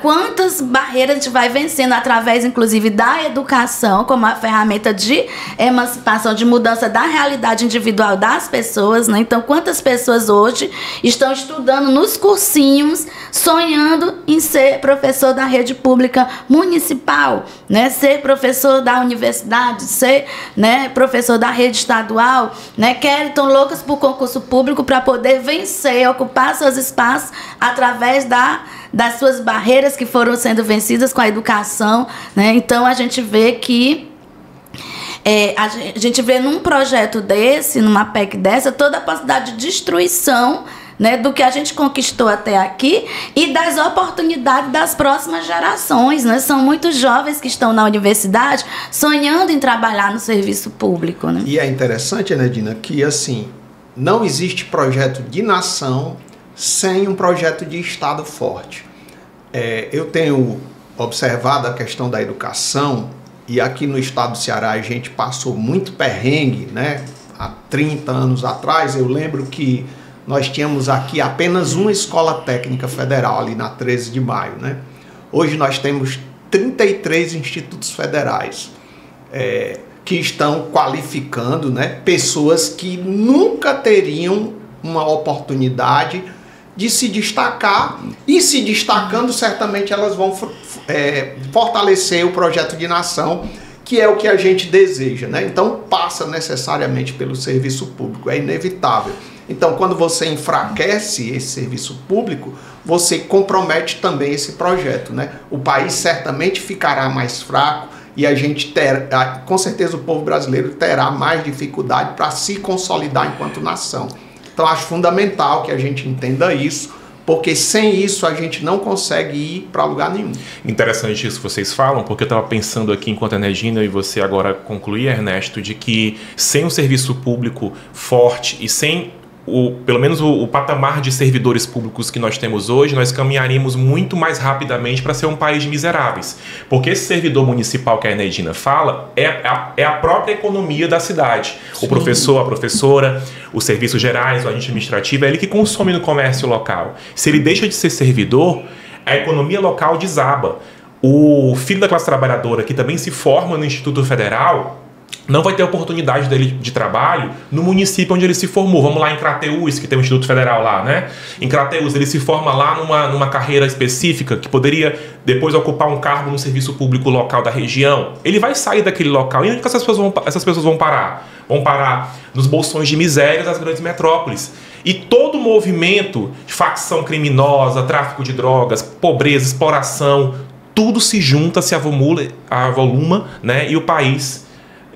Quantas barreiras a gente vai vencendo através, inclusive, da educação, como a ferramenta de emancipação, de mudança da realidade individual das pessoas, né? Então, quantas pessoas hoje estão estudando nos cursinhos, sonhando em ser professor da rede pública municipal, né? Ser professor da universidade, ser, né, professor da rede estadual, né? Estão loucas por concurso público para poder vencer, ocupar seus espaços através das suas barreiras que foram sendo vencidas com a educação, né? Então, a gente vê que a gente vê num projeto desse, numa PEC dessa, toda a possibilidade de destruição, né, do que a gente conquistou até aqui e das oportunidades das próximas gerações, né? São muitos jovens que estão na universidade sonhando em trabalhar no serviço público, né? E é interessante, Enedina, que assim, não existe projeto de nação sem um projeto de Estado forte. Eu tenho observado a questão da educação e aqui no estado do Ceará a gente passou muito perrengue, né? Há 30 anos atrás eu lembro que nós tínhamos aqui apenas uma escola técnica federal, ali na 13 de maio, né? Hoje nós temos 33 institutos federais que estão qualificando, né, pessoas que nunca teriam uma oportunidade de se destacar, e se destacando, certamente elas vão fortalecer o projeto de nação, que é o que a gente deseja, né? Então passa necessariamente pelo serviço público, é inevitável. Então, quando você enfraquece esse serviço público, você compromete também esse projeto, né? O país certamente ficará mais fraco e a gente terá, com certeza o povo brasileiro terá mais dificuldade para se consolidar enquanto nação. Então, acho fundamental que a gente entenda isso, porque sem isso a gente não consegue ir para lugar nenhum. Interessante isso que vocês falam, porque eu estava pensando aqui enquanto a Enedina e você agora concluía, Ernesto, de que sem um serviço público forte e sem pelo menos o patamar de servidores públicos que nós temos hoje, nós caminharíamos muito mais rapidamente para ser um país de miseráveis. Porque esse servidor municipal que a Enedina fala é a própria economia da cidade. Sim. O professor, a professora, os serviços gerais, o agente administrativo, é ele que consome no comércio local. Se ele deixa de ser servidor, a economia local desaba. O filho da classe trabalhadora que também se forma no Instituto Federal não vai ter oportunidade dele de trabalho no município onde ele se formou. Vamos lá em Crateús, que tem um Instituto Federal lá, né? Em Crateús, ele se forma lá numa carreira específica que poderia depois ocupar um cargo no serviço público local da região. Ele vai sair daquele local. E onde que essas pessoas vão parar? Vão parar nos bolsões de miséria das grandes metrópoles. E todo movimento de facção criminosa, tráfico de drogas, pobreza, exploração, tudo se junta, se avoluma, né? E o país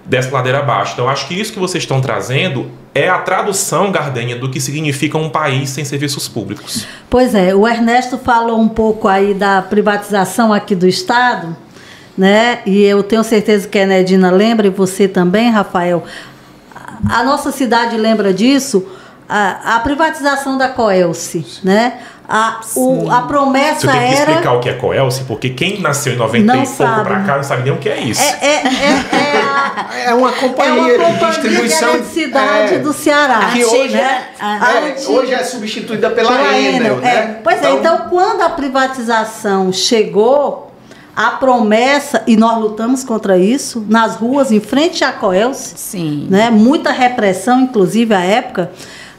desce ladeira abaixo. Então, acho que isso que vocês estão trazendo é a tradução, Gardênia, do que significa um país sem serviços públicos. Pois é, o Ernesto falou um pouco aí da privatização aqui do Estado, né? E eu tenho certeza que a Enedina lembra, e você também, Rafael. A nossa cidade lembra disso, a privatização da Coelce, né? A promessa você tem que era... explicar o que é Coelce, porque quem nasceu em 90 e pouco pra cá não sabe nem o que é isso. É uma companhia de distribuição de eletricidade do Ceará. Que hoje, hoje é substituída pela Enel, né? Pois então, quando a privatização chegou, a promessa, e nós lutamos contra isso, nas ruas, em frente à Coelce, sim, né? Muita repressão, inclusive, à época.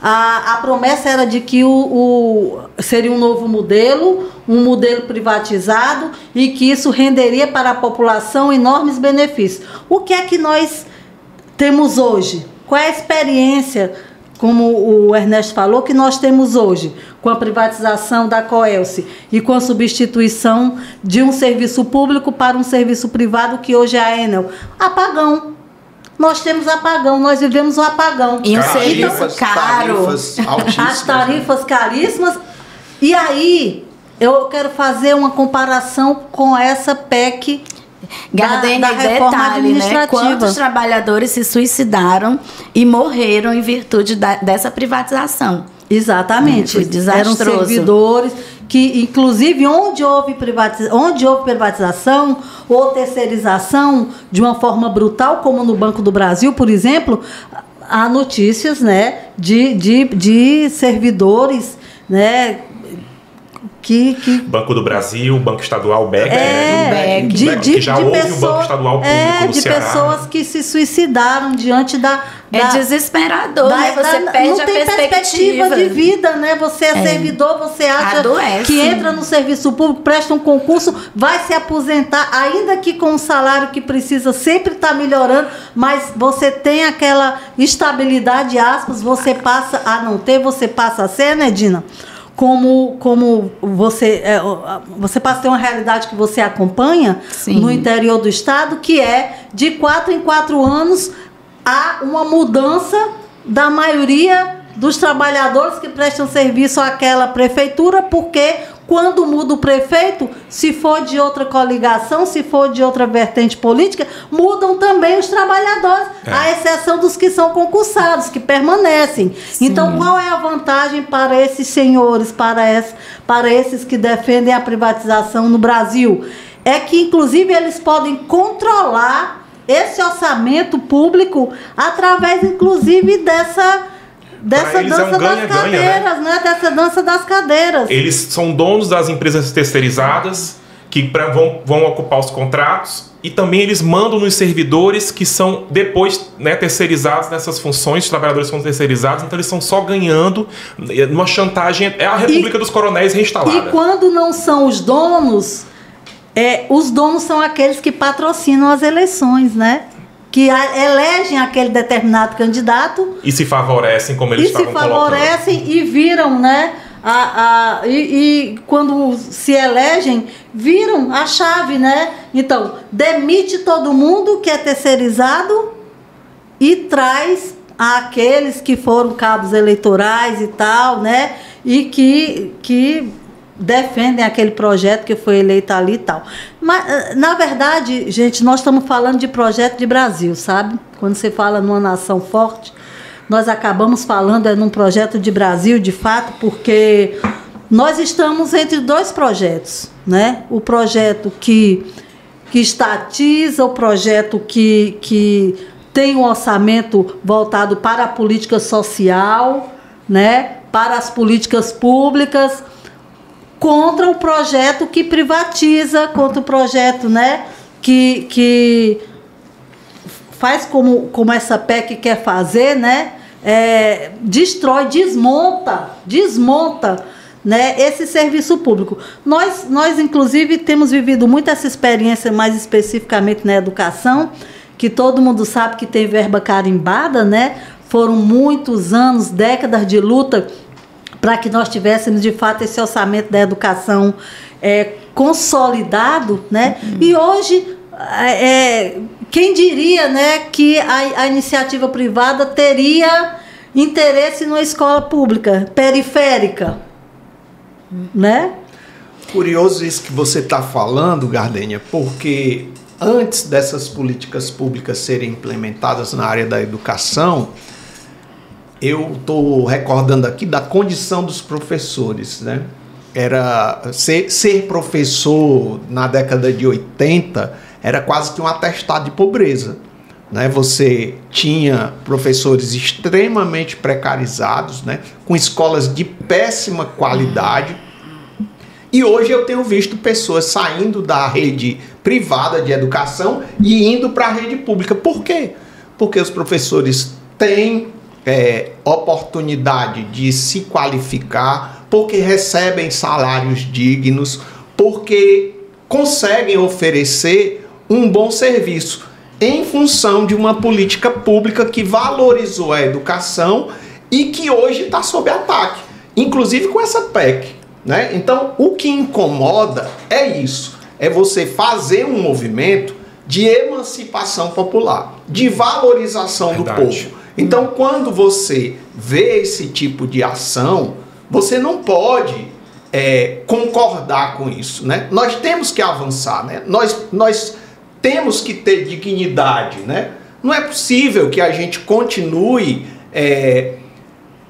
A promessa era de que seria um novo modelo, um modelo privatizado, e que isso renderia para a população enormes benefícios. O que é que nós temos hoje? Qual é a experiência como o Ernesto falou, que nós temos hoje, com a privatização da Coelce e com a substituição de um serviço público para um serviço privado, que hoje é a Enel. Apagão. Nós temos apagão, nós vivemos um apagão. E um serviço caro. As tarifas caríssimas. E aí, eu quero fazer uma comparação com essa PEC Gardênia, da reforma detalhe, administrativa. né? Quantos trabalhadores se suicidaram e morreram em virtude dessa privatização? Exatamente. Foi desastroso. Eram servidores que, inclusive, onde houve privatização ou terceirização de uma forma brutal, como no Banco do Brasil, por exemplo, há notícias, né, de servidores, né, Banco do Brasil, Banco Estadual, BEC, que já houve um Banco Estadual Público no Ceará. Pessoas que se suicidaram diante é desesperador, né? Você perde não tem perspectiva de vida, né? Você é servidor, você acha que entra no serviço público, presta um concurso, vai se aposentar, ainda que com um salário que precisa sempre estar melhorando, mas você tem aquela estabilidade, aspas, você passa a não ter, você passa a ser, né, Dina? Como você passa a ter uma realidade que você acompanha no interior do estado, que é de 4 em 4 anos há uma mudança da maioria dos trabalhadores que prestam serviço àquela prefeitura, porque quando muda o prefeito, se for de outra coligação, se for de outra vertente política, mudam também os trabalhadores, à exceção dos que são concursados, que permanecem. Sim. Então, qual é a vantagem para esses senhores, para esses que defendem a privatização no Brasil? É que, inclusive, eles podem controlar esse orçamento público através, inclusive, dessa dança das cadeiras, né? Dessa dança das cadeiras. Eles são donos das empresas terceirizadas que vão ocupar os contratos, e também eles mandam nos servidores que são depois, né, terceirizados nessas funções. Os trabalhadores são terceirizados, então eles estão só ganhando numa chantagem. É a República dos Coronéis reinstalada. E quando não são os donos são aqueles que patrocinam as eleições, né? Que elegem aquele determinado candidato. E se favorecem, como eles estavam colocando. E se favorecem e viram, né? E quando se elegem, viram a chave, né? Então, demite todo mundo que é terceirizado e traz aqueles que foram cabos eleitorais e tal, né? E que defendem aquele projeto que foi eleito ali e tal. Mas, na verdade, gente, nós estamos falando de projeto de Brasil, sabe? Quando você fala numa nação forte, nós acabamos falando num projeto de Brasil, de fato, porque nós estamos entre dois projetos, né? O projeto que estatiza, o projeto que tem um orçamento voltado para a política social, né? Para as políticas públicas, contra o projeto que privatiza, contra o projeto, né, que faz como essa PEC quer fazer, né, destrói, desmonta, né, esse serviço público. Nós, inclusive, temos vivido muito essa experiência, mais especificamente na educação, que todo mundo sabe que tem verba carimbada, né? Foram muitos anos, décadas de luta para que nós tivéssemos, de fato, esse orçamento da educação consolidado, né? E hoje, quem diria, né, que a iniciativa privada teria interesse numa escola pública, periférica, né? Curioso isso que você está falando, Gardênia, porque antes dessas políticas públicas serem implementadas na área da educação, eu estou recordando aqui da condição dos professores, né? Era ser professor na década de 80 era quase que um atestado de pobreza, né? Você tinha professores extremamente precarizados, né? Com escolas de péssima qualidade. E hoje eu tenho visto pessoas saindo da rede privada de educação e indo para a rede pública. Por quê? Porque os professores têm oportunidade de se qualificar, porque recebem salários dignos, porque conseguem oferecer um bom serviço em função de uma política pública que valorizou a educação e que hoje está sob ataque, inclusive com essa PEC, né? Então, o que incomoda é isso, é você fazer um movimento de emancipação popular, de valorização do povo. Então, quando você vê esse tipo de ação, você não pode concordar com isso, né? Nós temos que avançar, né? Nós temos que ter dignidade, né? Não é possível que a gente continue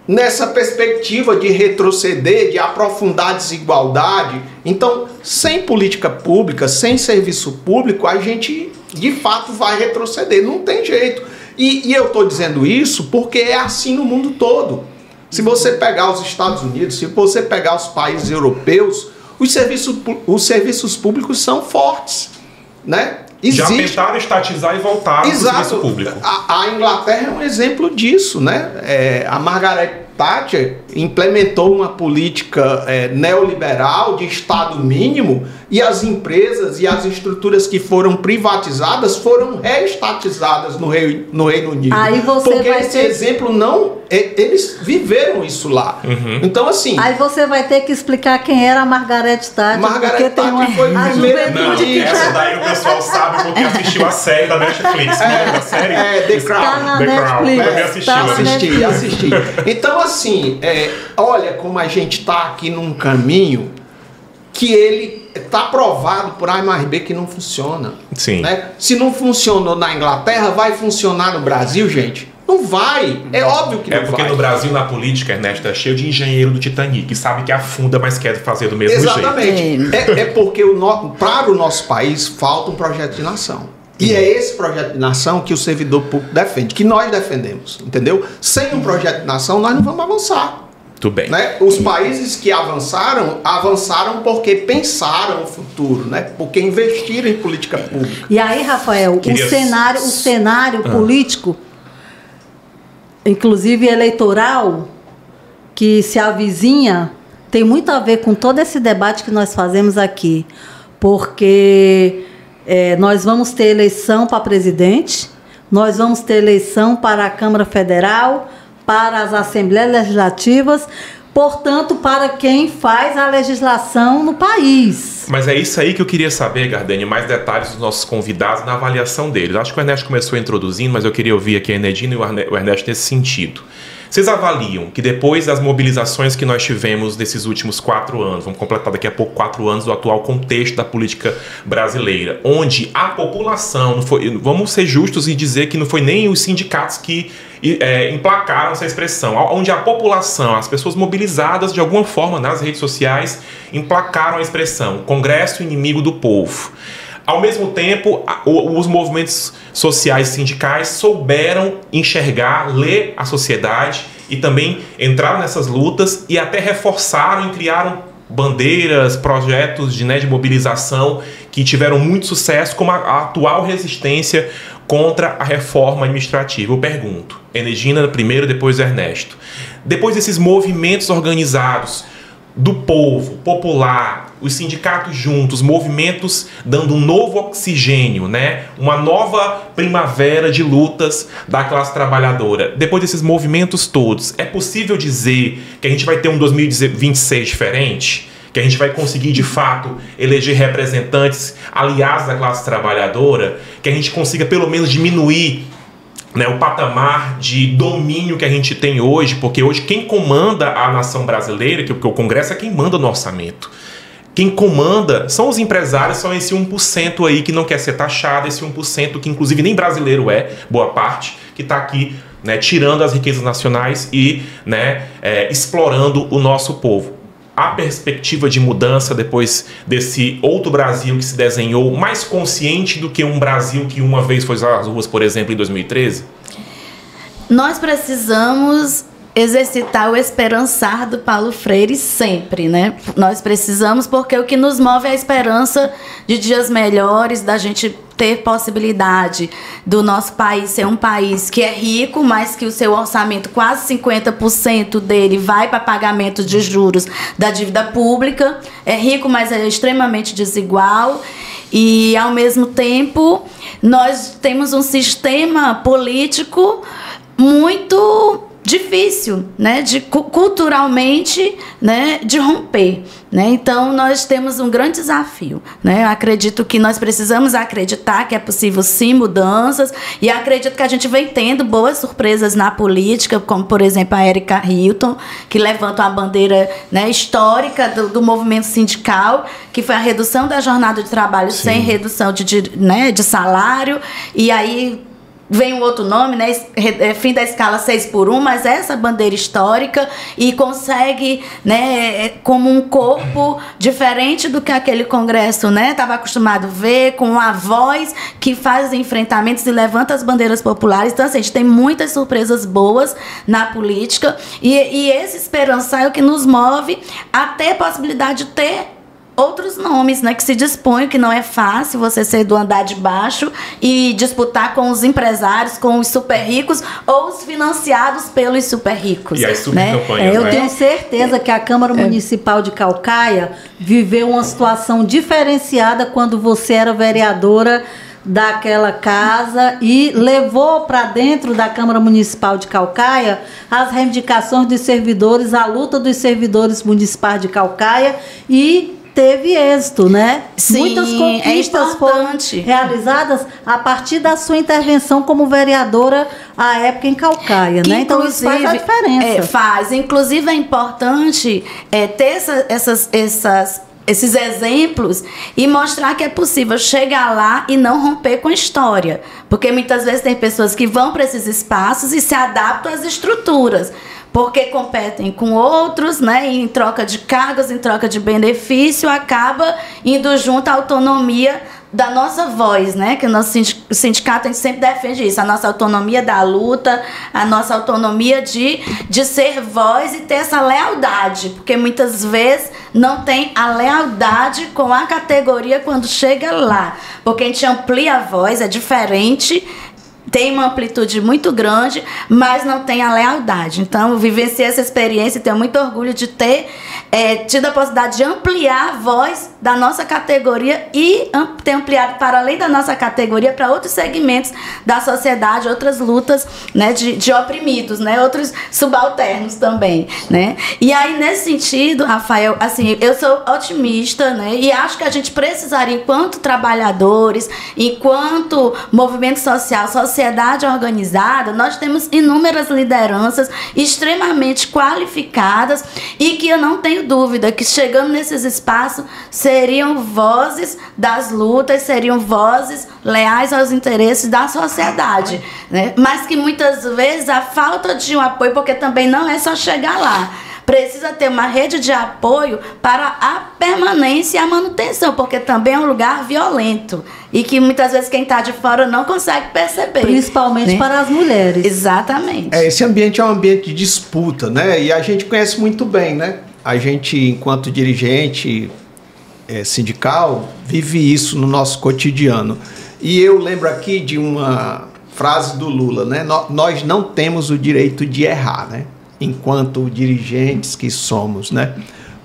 nessa perspectiva de retroceder, de aprofundar a desigualdade. Então, sem política pública, sem serviço público, a gente, de fato, vai retroceder. Não tem jeito. E eu estou dizendo isso porque é assim no mundo todo. Se você pegar os Estados Unidos, se você pegar os países europeus, os serviços públicos são fortes, né? Já tentaram estatizar e voltaram para o serviço público. A Inglaterra é um exemplo disso, né? A Margaret Thatcher implementou uma política neoliberal de Estado mínimo e as empresas e as estruturas que foram privatizadas foram reestatizadas no Reino Unido. Aí você porque vai esse exemplo não... Eles viveram isso lá. Então, assim... Aí você vai ter que explicar quem era a Margaret Thatcher. Margaret Thatcher foi a primeira... Não, essa daí o pessoal sabe porque assistiu a série da Netflix. Da série? The Crown. Tá na Netflix. Assisti. Então, assim, olha como a gente está aqui num caminho que ele está provado por A mais B que não funciona. Sim. Né? Se não funcionou na Inglaterra, vai funcionar no Brasil, gente? Não vai. É óbvio que não vai. É porque no Brasil, na política, Ernesto, é cheio de engenheiro do Titanic, que sabe que afunda, mas quer fazer do mesmo jeito. Exatamente. É porque para o nosso país falta um projeto de nação. E é esse projeto de nação que o servidor público defende, que nós defendemos, entendeu? Sem um projeto de nação, nós não vamos avançar. Tudo bem. Né? Os países que avançaram porque pensaram o futuro, né? Porque investiram em política pública. E aí, Rafael, o cenário político, inclusive eleitoral, que se avizinha, tem muito a ver com todo esse debate que nós fazemos aqui. Porque nós vamos ter eleição para presidente, nós vamos ter eleição para a Câmara Federal, para as Assembleias Legislativas, portanto, para quem faz a legislação no país. Mas é isso aí que eu queria saber, Gardênia, mais detalhes dos nossos convidados na avaliação deles. Acho que o Ernesto começou introduzindo, mas eu queria ouvir aqui a Enedina e o Ernesto nesse sentido. Vocês avaliam que depois das mobilizações que nós tivemos nesses últimos 4 anos, vamos completar daqui a pouco 4 anos do atual contexto da política brasileira, onde a população, vamos ser justos e dizer que não foi nem os sindicatos que emplacaram essa expressão, onde a população, as pessoas mobilizadas de alguma forma nas redes sociais, emplacaram a expressão Congresso inimigo do povo. Ao mesmo tempo, os movimentos sociais e sindicais souberam enxergar, ler a sociedade e também entraram nessas lutas e até reforçaram e criaram bandeiras, projetos de mobilização que tiveram muito sucesso, como a atual resistência contra a reforma administrativa. Eu pergunto, Enedina primeiro, depois Ernesto. Depois desses movimentos organizados do povo, popular, os sindicatos juntos, movimentos dando um novo oxigênio, né? Uma nova primavera de lutas da classe trabalhadora. Depois desses movimentos todos, é possível dizer que a gente vai ter um 2026 diferente? Que a gente vai conseguir, de fato, eleger representantes aliados da classe trabalhadora? Que a gente consiga, pelo menos, diminuir o patamar de domínio que a gente tem hoje, porque hoje quem comanda a nação brasileira, porque o Congresso é quem manda no orçamento. Quem comanda são os empresários, são esse 1% aí que não quer ser taxado, esse 1% que inclusive nem brasileiro boa parte, que está aqui tirando as riquezas nacionais e explorando o nosso povo. Há perspectiva de mudança depois desse outro Brasil que se desenhou, mais consciente do que um Brasil que uma vez foi às ruas, por exemplo, em 2013? Nós precisamos exercitar o esperançar do Paulo Freire sempre, né? Nós precisamos, porque o que nos move é a esperança de dias melhores, da gente ter possibilidade do nosso país ser um país que é rico, mas que o seu orçamento, quase 50% dele vai para pagamento de juros da dívida pública. É rico, mas é extremamente desigual. E, ao mesmo tempo, nós temos um sistema político muito difícil, né, culturalmente, né, de romper, né? Então nós temos um grande desafio, né? Eu acredito que nós precisamos acreditar que é possível sim mudanças, e acredito que a gente vem tendo boas surpresas na política, como por exemplo a Erika Hilton, que levanta uma bandeira, né, histórica do movimento sindical, que foi a redução da jornada de trabalho sem redução de salário, e aí vem um outro nome, né? Fim da escala 6x1, mas essa bandeira histórica, e consegue, né, como um corpo diferente do que aquele Congresso, né, estava acostumado a ver, com a voz que faz enfrentamentos e levanta as bandeiras populares. Então, assim, a gente tem muitas surpresas boas na política, e esse esperançar é o que nos move a ter a possibilidade de ter outros nomes, né, que se dispõem, que não é fácil você ser do andar de baixo e disputar com os empresários, com os super ricos ou os financiados pelos super ricos. E as subcampanhas, Eu tenho certeza que a Câmara Municipal de Caucaia viveu uma situação diferenciada quando você era vereadora daquela casa e levou para dentro da Câmara Municipal de Caucaia as reivindicações dos servidores, a luta dos servidores municipais de Caucaia, e teve êxito, né? Sim, muitas conquistas foram realizadas a partir da sua intervenção como vereadora à época em Caucaia, né? Então isso faz a diferença. Faz. Inclusive é importante ter esses exemplos e mostrar que é possível chegar lá e não romper com a história. Porque muitas vezes tem pessoas que vão para esses espaços e se adaptam às estruturas, porque competem com outros, né, em troca de cargos, em troca de benefício, acaba indo junto à autonomia da nossa voz, né, que o nosso sindicato, a gente sempre defende isso, a nossa autonomia da luta, a nossa autonomia de ser voz e ter essa lealdade, porque muitas vezes não tem a lealdade com a categoria quando chega lá, porque a gente amplia a voz, é diferente, tem uma amplitude muito grande, mas não tem a lealdade. Então, eu vivenciei essa experiência e tenho muito orgulho de ter tido a possibilidade de ampliar a voz da nossa categoria e ter ampliado para além da nossa categoria para outros segmentos da sociedade, outras lutas, né, de oprimidos, né, outros subalternos também, né? E aí, nesse sentido, Rafael, assim, eu sou otimista, né, e acho que a gente precisaria, enquanto trabalhadores, enquanto movimento social, sociedade organizada, nós temos inúmeras lideranças extremamente qualificadas e que eu não tenho dúvida que, chegando nesses espaços, seriam vozes das lutas, seriam vozes leais aos interesses da sociedade, né? Mas que muitas vezes a falta de um apoio, porque também não é só chegar lá, precisa ter uma rede de apoio para a permanência e a manutenção, porque também é um lugar violento e que muitas vezes quem está de fora não consegue perceber. Principalmente, né, para as mulheres. Exatamente. Esse ambiente é um ambiente de disputa, né? E a gente conhece muito bem, né? A gente, enquanto dirigente sindical, vive isso no nosso cotidiano. E eu lembro aqui de uma frase do Lula, né? Nós não temos o direito de errar, né? Enquanto dirigentes que somos, né?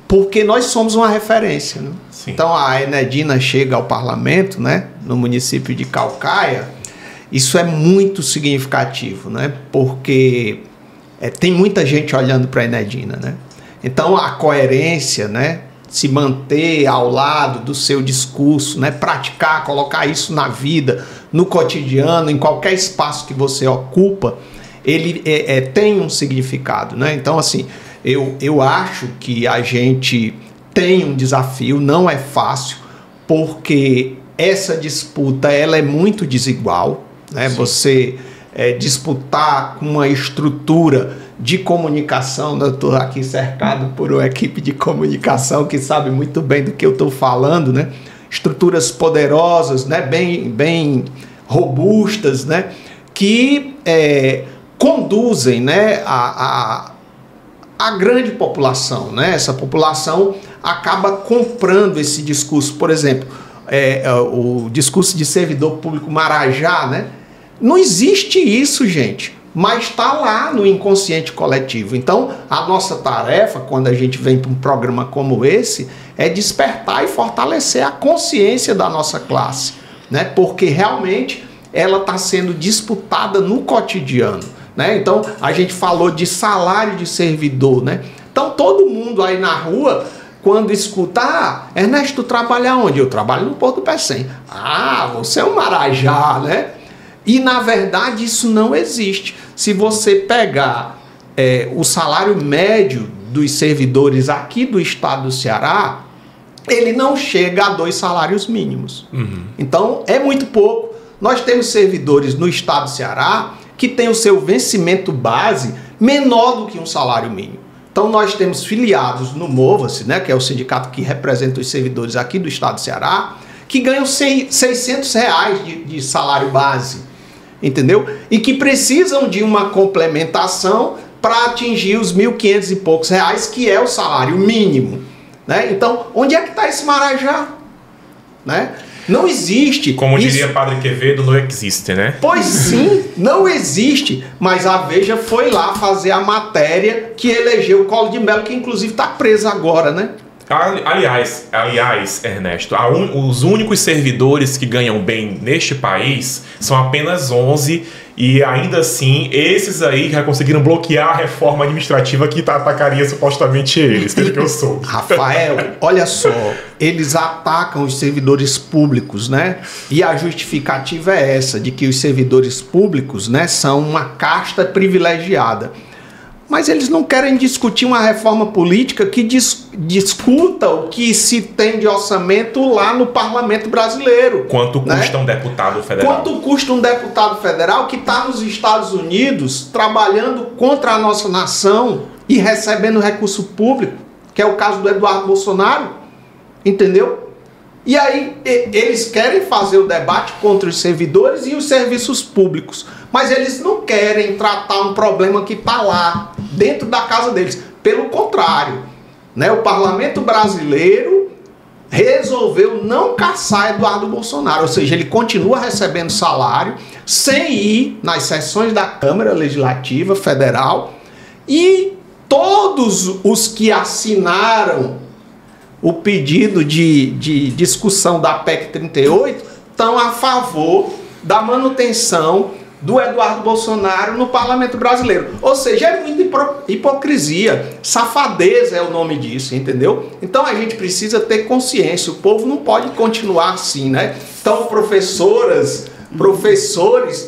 Porque nós somos uma referência, né? Então a Enedina chega ao parlamento, né, no município de Caucaia. Isso é muito significativo, né? Porque tem muita gente olhando para a Enedina, né? Então a coerência, né, se manter ao lado do seu discurso, né, praticar, colocar isso na vida, no cotidiano, em qualquer espaço que você ocupa, ele tem um significado, né? Então, assim, eu acho que a gente tem um desafio, não é fácil, porque essa disputa ela é muito desigual, né? Sim. Você disputar com uma estrutura de comunicação, né? Eu estou aqui cercado por uma equipe de comunicação que sabe muito bem do que eu estou falando, né? Estruturas poderosas, né? bem robustas, né? Que conduzem, né, a grande população, né? Essa população acaba comprando esse discurso. Por exemplo, o discurso de servidor público Marajá, né? Não existe isso, gente, mas está lá no inconsciente coletivo. Então, a nossa tarefa, quando a gente vem para um programa como esse, é despertar e fortalecer a consciência da nossa classe, né? Porque realmente ela está sendo disputada no cotidiano. né? Então, a gente falou de salário de servidor, né? Então, todo mundo aí na rua, quando escuta, Ernesto, tu trabalha onde? Eu trabalho no Porto do Pecém. Você é um marajá, né? E, na verdade, isso não existe. Se você pegar o salário médio dos servidores aqui do estado do Ceará, ele não chega a 2 salários mínimos. Então, é muito pouco. Nós temos servidores no estado do Ceará que tem o seu vencimento base menor do que um salário mínimo. Então, nós temos filiados no Mova-se, né, que é o sindicato que representa os servidores aqui do estado do Ceará, que ganham R$600 de salário base, entendeu? E que precisam de uma complementação para atingir os R$1.500 e poucos, que é o salário mínimo, né? Então, onde é que está esse marajá? Né? Não existe. Como diria Padre Quevedo, não existe, né? Pois sim, não existe. Mas a Veja foi lá fazer a matéria que elegeu o Collor de Mello, que inclusive está preso agora, né? Aliás, Ernesto, os únicos servidores que ganham bem neste país são apenas 11, e ainda assim, esses aí já conseguiram bloquear a reforma administrativa que atacaria supostamente eles, pelo que eu soube. Rafael, olha só, eles atacam os servidores públicos, né? E a justificativa é essa, de que os servidores públicos, né, são uma casta privilegiada. Mas eles não querem discutir uma reforma política que discuta o que se tem de orçamento lá no parlamento brasileiro. Quanto custa um deputado federal? Quanto custa um deputado federal que está nos Estados Unidos trabalhando contra a nossa nação e recebendo recurso público, que é o caso do Eduardo Bolsonaro, entendeu? E aí eles querem fazer o debate contra os servidores e os serviços públicos, mas eles não querem tratar um problema que está lá, dentro da casa deles. Pelo contrário, né, o parlamento brasileiro resolveu não caçar Eduardo Bolsonaro, ou seja, ele continua recebendo salário sem ir nas sessões da Câmara Legislativa Federal, e todos os que assinaram o pedido de discussão da PEC 38 estão a favor da manutenção do Eduardo Bolsonaro no parlamento brasileiro. Ou seja, é muita hipocrisia, safadeza é o nome disso, entendeu? Então a gente precisa ter consciência, o povo não pode continuar assim, né? Então professores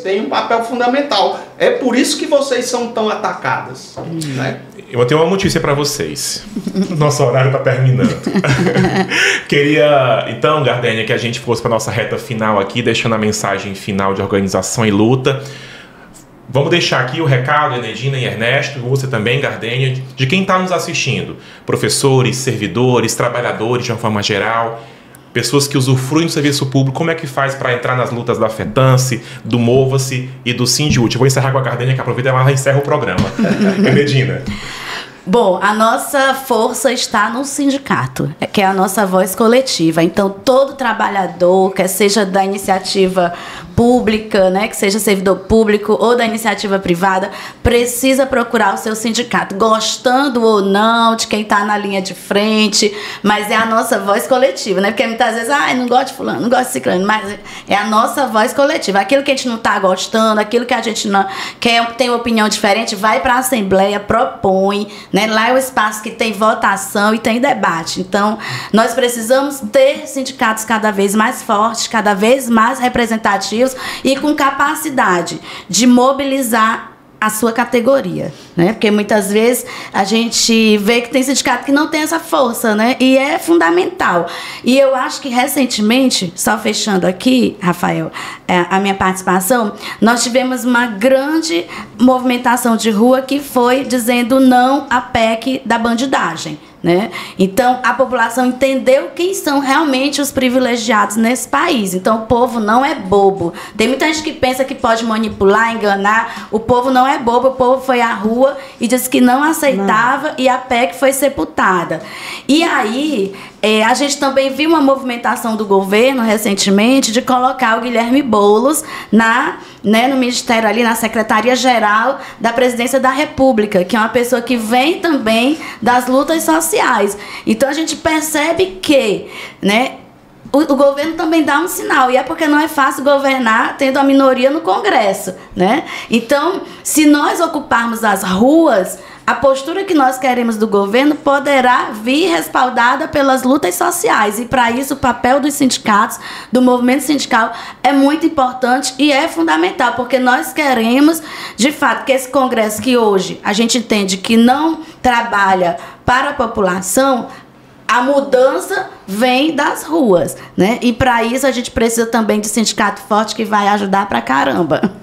têm um papel fundamental. É por isso que vocês são tão atacadas, né? Eu tenho uma notícia para vocês. Nosso horário está terminando. Queria, então, Gardênia, que a gente fosse para nossa reta final aqui, deixando a mensagem final de organização e luta. Vamos deixar aqui o recado, Enedina e Ernesto, e você também, Gardênia, de quem está nos assistindo. Professores, servidores, trabalhadores de uma forma geral, pessoas que usufruem do serviço público, como é que faz para entrar nas lutas da FETANSE, do Mova-se e do Sindiúti? Vou encerrar com a Gardênia, que aproveita e ela encerra o programa. Enedina. Bom, a nossa força está no sindicato, que é a nossa voz coletiva. Então, todo trabalhador, quer seja da iniciativa pública, né, que seja servidor público ou da iniciativa privada, precisa procurar o seu sindicato, gostando ou não de quem está na linha de frente, mas é a nossa voz coletiva, né? Porque muitas vezes, não gosto de fulano, não gosto de ciclano, mas é a nossa voz coletiva. Aquilo que a gente não está gostando, aquilo que a gente não quer, tem uma opinião diferente, vai para a Assembleia, propõe, né? Lá é o espaço que tem votação e tem debate. Então, nós precisamos ter sindicatos cada vez mais fortes, cada vez mais representativos e com capacidade de mobilizar a sua categoria, né? Porque muitas vezes a gente vê que tem sindicato que não tem essa força, né? E é fundamental. E eu acho que recentemente, só fechando aqui, Rafael, a minha participação, nós tivemos uma grande movimentação de rua que foi dizendo não à PEC da bandidagem, né? Então, a população entendeu quem são realmente os privilegiados nesse país. Então, o povo não é bobo. Tem muita gente que pensa que pode manipular, enganar. O povo não é bobo. O povo foi à rua e disse que não aceitava e a PEC foi sepultada. E aí, a gente também viu uma movimentação do governo recentemente de colocar o Guilherme Boulos no Ministério ali, na Secretaria-Geral da Presidência da República, que é uma pessoa que vem também das lutas sociais. Então a gente percebe que, né, o governo também dá um sinal, e é porque não é fácil governar tendo a minoria no Congresso, né? Então, se nós ocuparmos as ruas, a postura que nós queremos do governo poderá vir respaldada pelas lutas sociais, e para isso o papel dos sindicatos, do movimento sindical, é muito importante e é fundamental, porque nós queremos, de fato, que esse Congresso que hoje a gente entende que não trabalha para a população, a mudança vem das ruas, né? E para isso a gente precisa também de sindicato forte que vai ajudar pra caramba.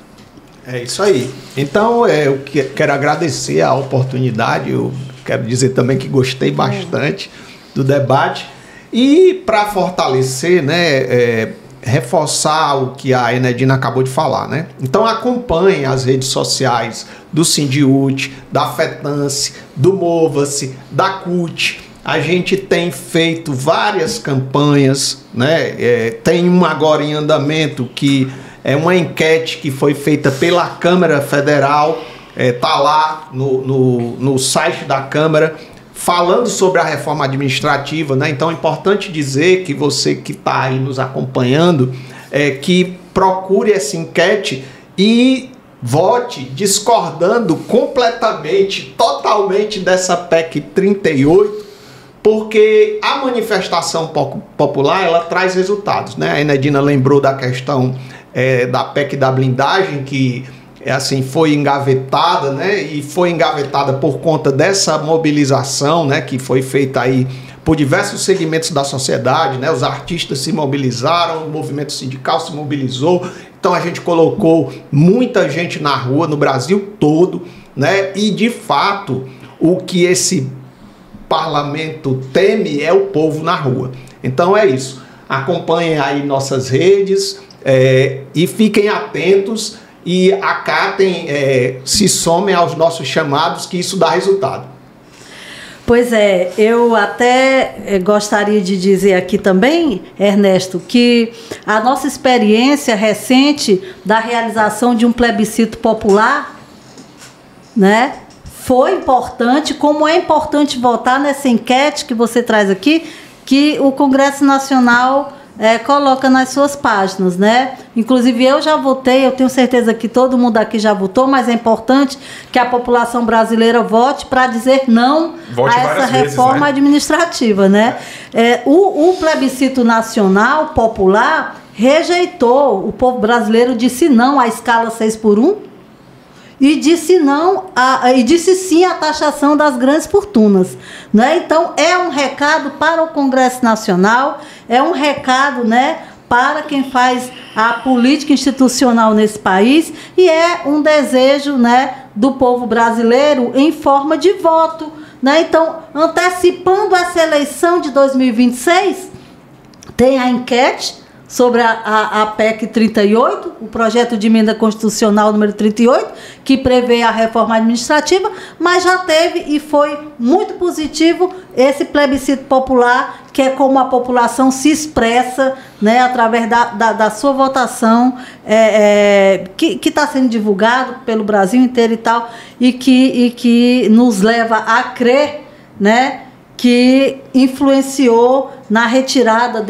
É isso aí. Então, eu quero agradecer a oportunidade, eu quero dizer também que gostei bastante do debate. E para fortalecer, né, reforçar o que a Enedina acabou de falar, né? Então, acompanhe as redes sociais do Sindiúti, da FETANCE, do Mova-se, da CUT. A gente tem feito várias campanhas, né? Tem uma agora em andamento que é uma enquete que foi feita pela Câmara Federal, está lá no site da Câmara, falando sobre a reforma administrativa, né? Então é importante dizer que você que está aí nos acompanhando, que procure essa enquete e vote discordando completamente, totalmente dessa PEC 38, porque a manifestação popular, ela traz resultados, né? A Enedina lembrou da questão da PEC da blindagem, que assim, foi engavetada, né? E foi engavetada por conta dessa mobilização, né? Que foi feita aí por diversos segmentos da sociedade, né? Os artistas se mobilizaram, o movimento sindical se mobilizou, então a gente colocou muita gente na rua, no Brasil todo, né? E de fato, o que esse parlamento teme é o povo na rua. Então é isso. Acompanhem aí nossas redes e fiquem atentos e acatem, se somem aos nossos chamados, que isso dá resultado. Pois é, eu até gostaria de dizer aqui também, Ernesto, que a nossa experiência recente da realização de um plebiscito popular, né, foi importante, como é importante votar nessa enquete que você traz aqui, que o Congresso Nacional coloca nas suas páginas, né? Inclusive eu já votei, eu tenho certeza que todo mundo aqui já votou, mas é importante que a população brasileira vote para dizer não a essa reforma administrativa, né? O plebiscito nacional popular rejeitou, o povo brasileiro disse não à escala 6x1, e disse sim à taxação das grandes fortunas, né? Então é um recado para o Congresso Nacional, é um recado, né, para quem faz a política institucional nesse país, e é um desejo, né, do povo brasileiro em forma de voto, né? Então, antecipando essa eleição de 2026, tem a enquete sobre a PEC 38, o projeto de emenda constitucional número 38, que prevê a reforma administrativa, mas já teve e foi muito positivo esse plebiscito popular, que é como a população se expressa, né, através da sua votação, que está sendo divulgado pelo Brasil inteiro e tal, e que nos leva a crer, né, que influenciou na retirada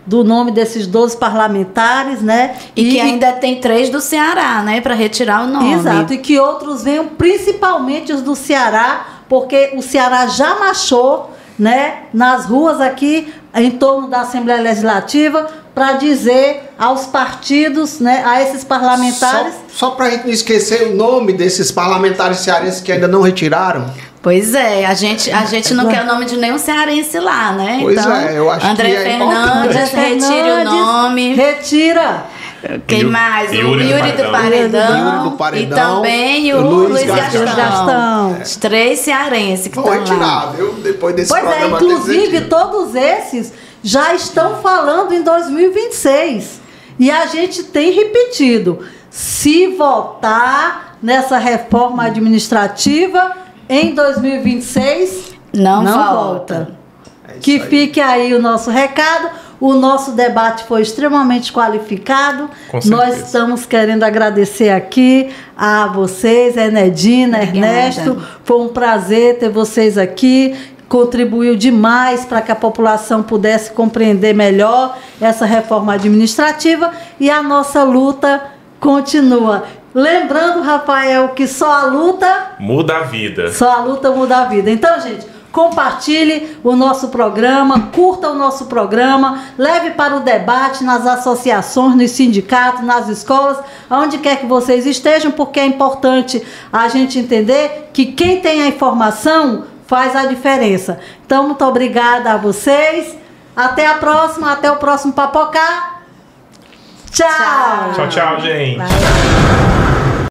do nome desses 12 parlamentares, né? E que ainda tem 3 do Ceará, né? Para retirar o nome. Exato, e que outros venham, principalmente os do Ceará, porque o Ceará já marchou, né, nas ruas aqui, em torno da Assembleia Legislativa, para dizer aos partidos, né, a esses parlamentares... Só para a gente não esquecer o nome desses parlamentares cearenses que ainda não retiraram. Pois é, a gente não quer o nome de nenhum cearense lá, né? Pois então, eu acho André que Fernandes, retire o nome. Retira! Quem mais? O Yuri do Paredão. E também o Luiz Gastão. Os 3 cearenses que estão lá. Retirar, viu? Depois desse programa. Inclusive, todos esses já estão falando em 2026. E a gente tem repetido. Se votar nessa reforma administrativa em 2026, não volta. Que fique aí o nosso recado. O nosso debate foi extremamente qualificado. Nós estamos querendo agradecer aqui a vocês, Enedina, Ernesto. Foi um prazer ter vocês aqui. contribuiu demais para que a população pudesse compreender melhor essa reforma administrativa e a nossa luta continua. Lembrando, Rafael, que só a luta muda a vida. Só a luta muda a vida. Então, gente, compartilhe o nosso programa, curta o nosso programa, leve para o debate nas associações, nos sindicatos, nas escolas, aonde quer que vocês estejam, porque é importante a gente entender que quem tem a informação faz a diferença. Então, muito obrigada a vocês. Até a próxima, até o próximo Papocar. Tchau. Tchau, tchau, gente. Vai.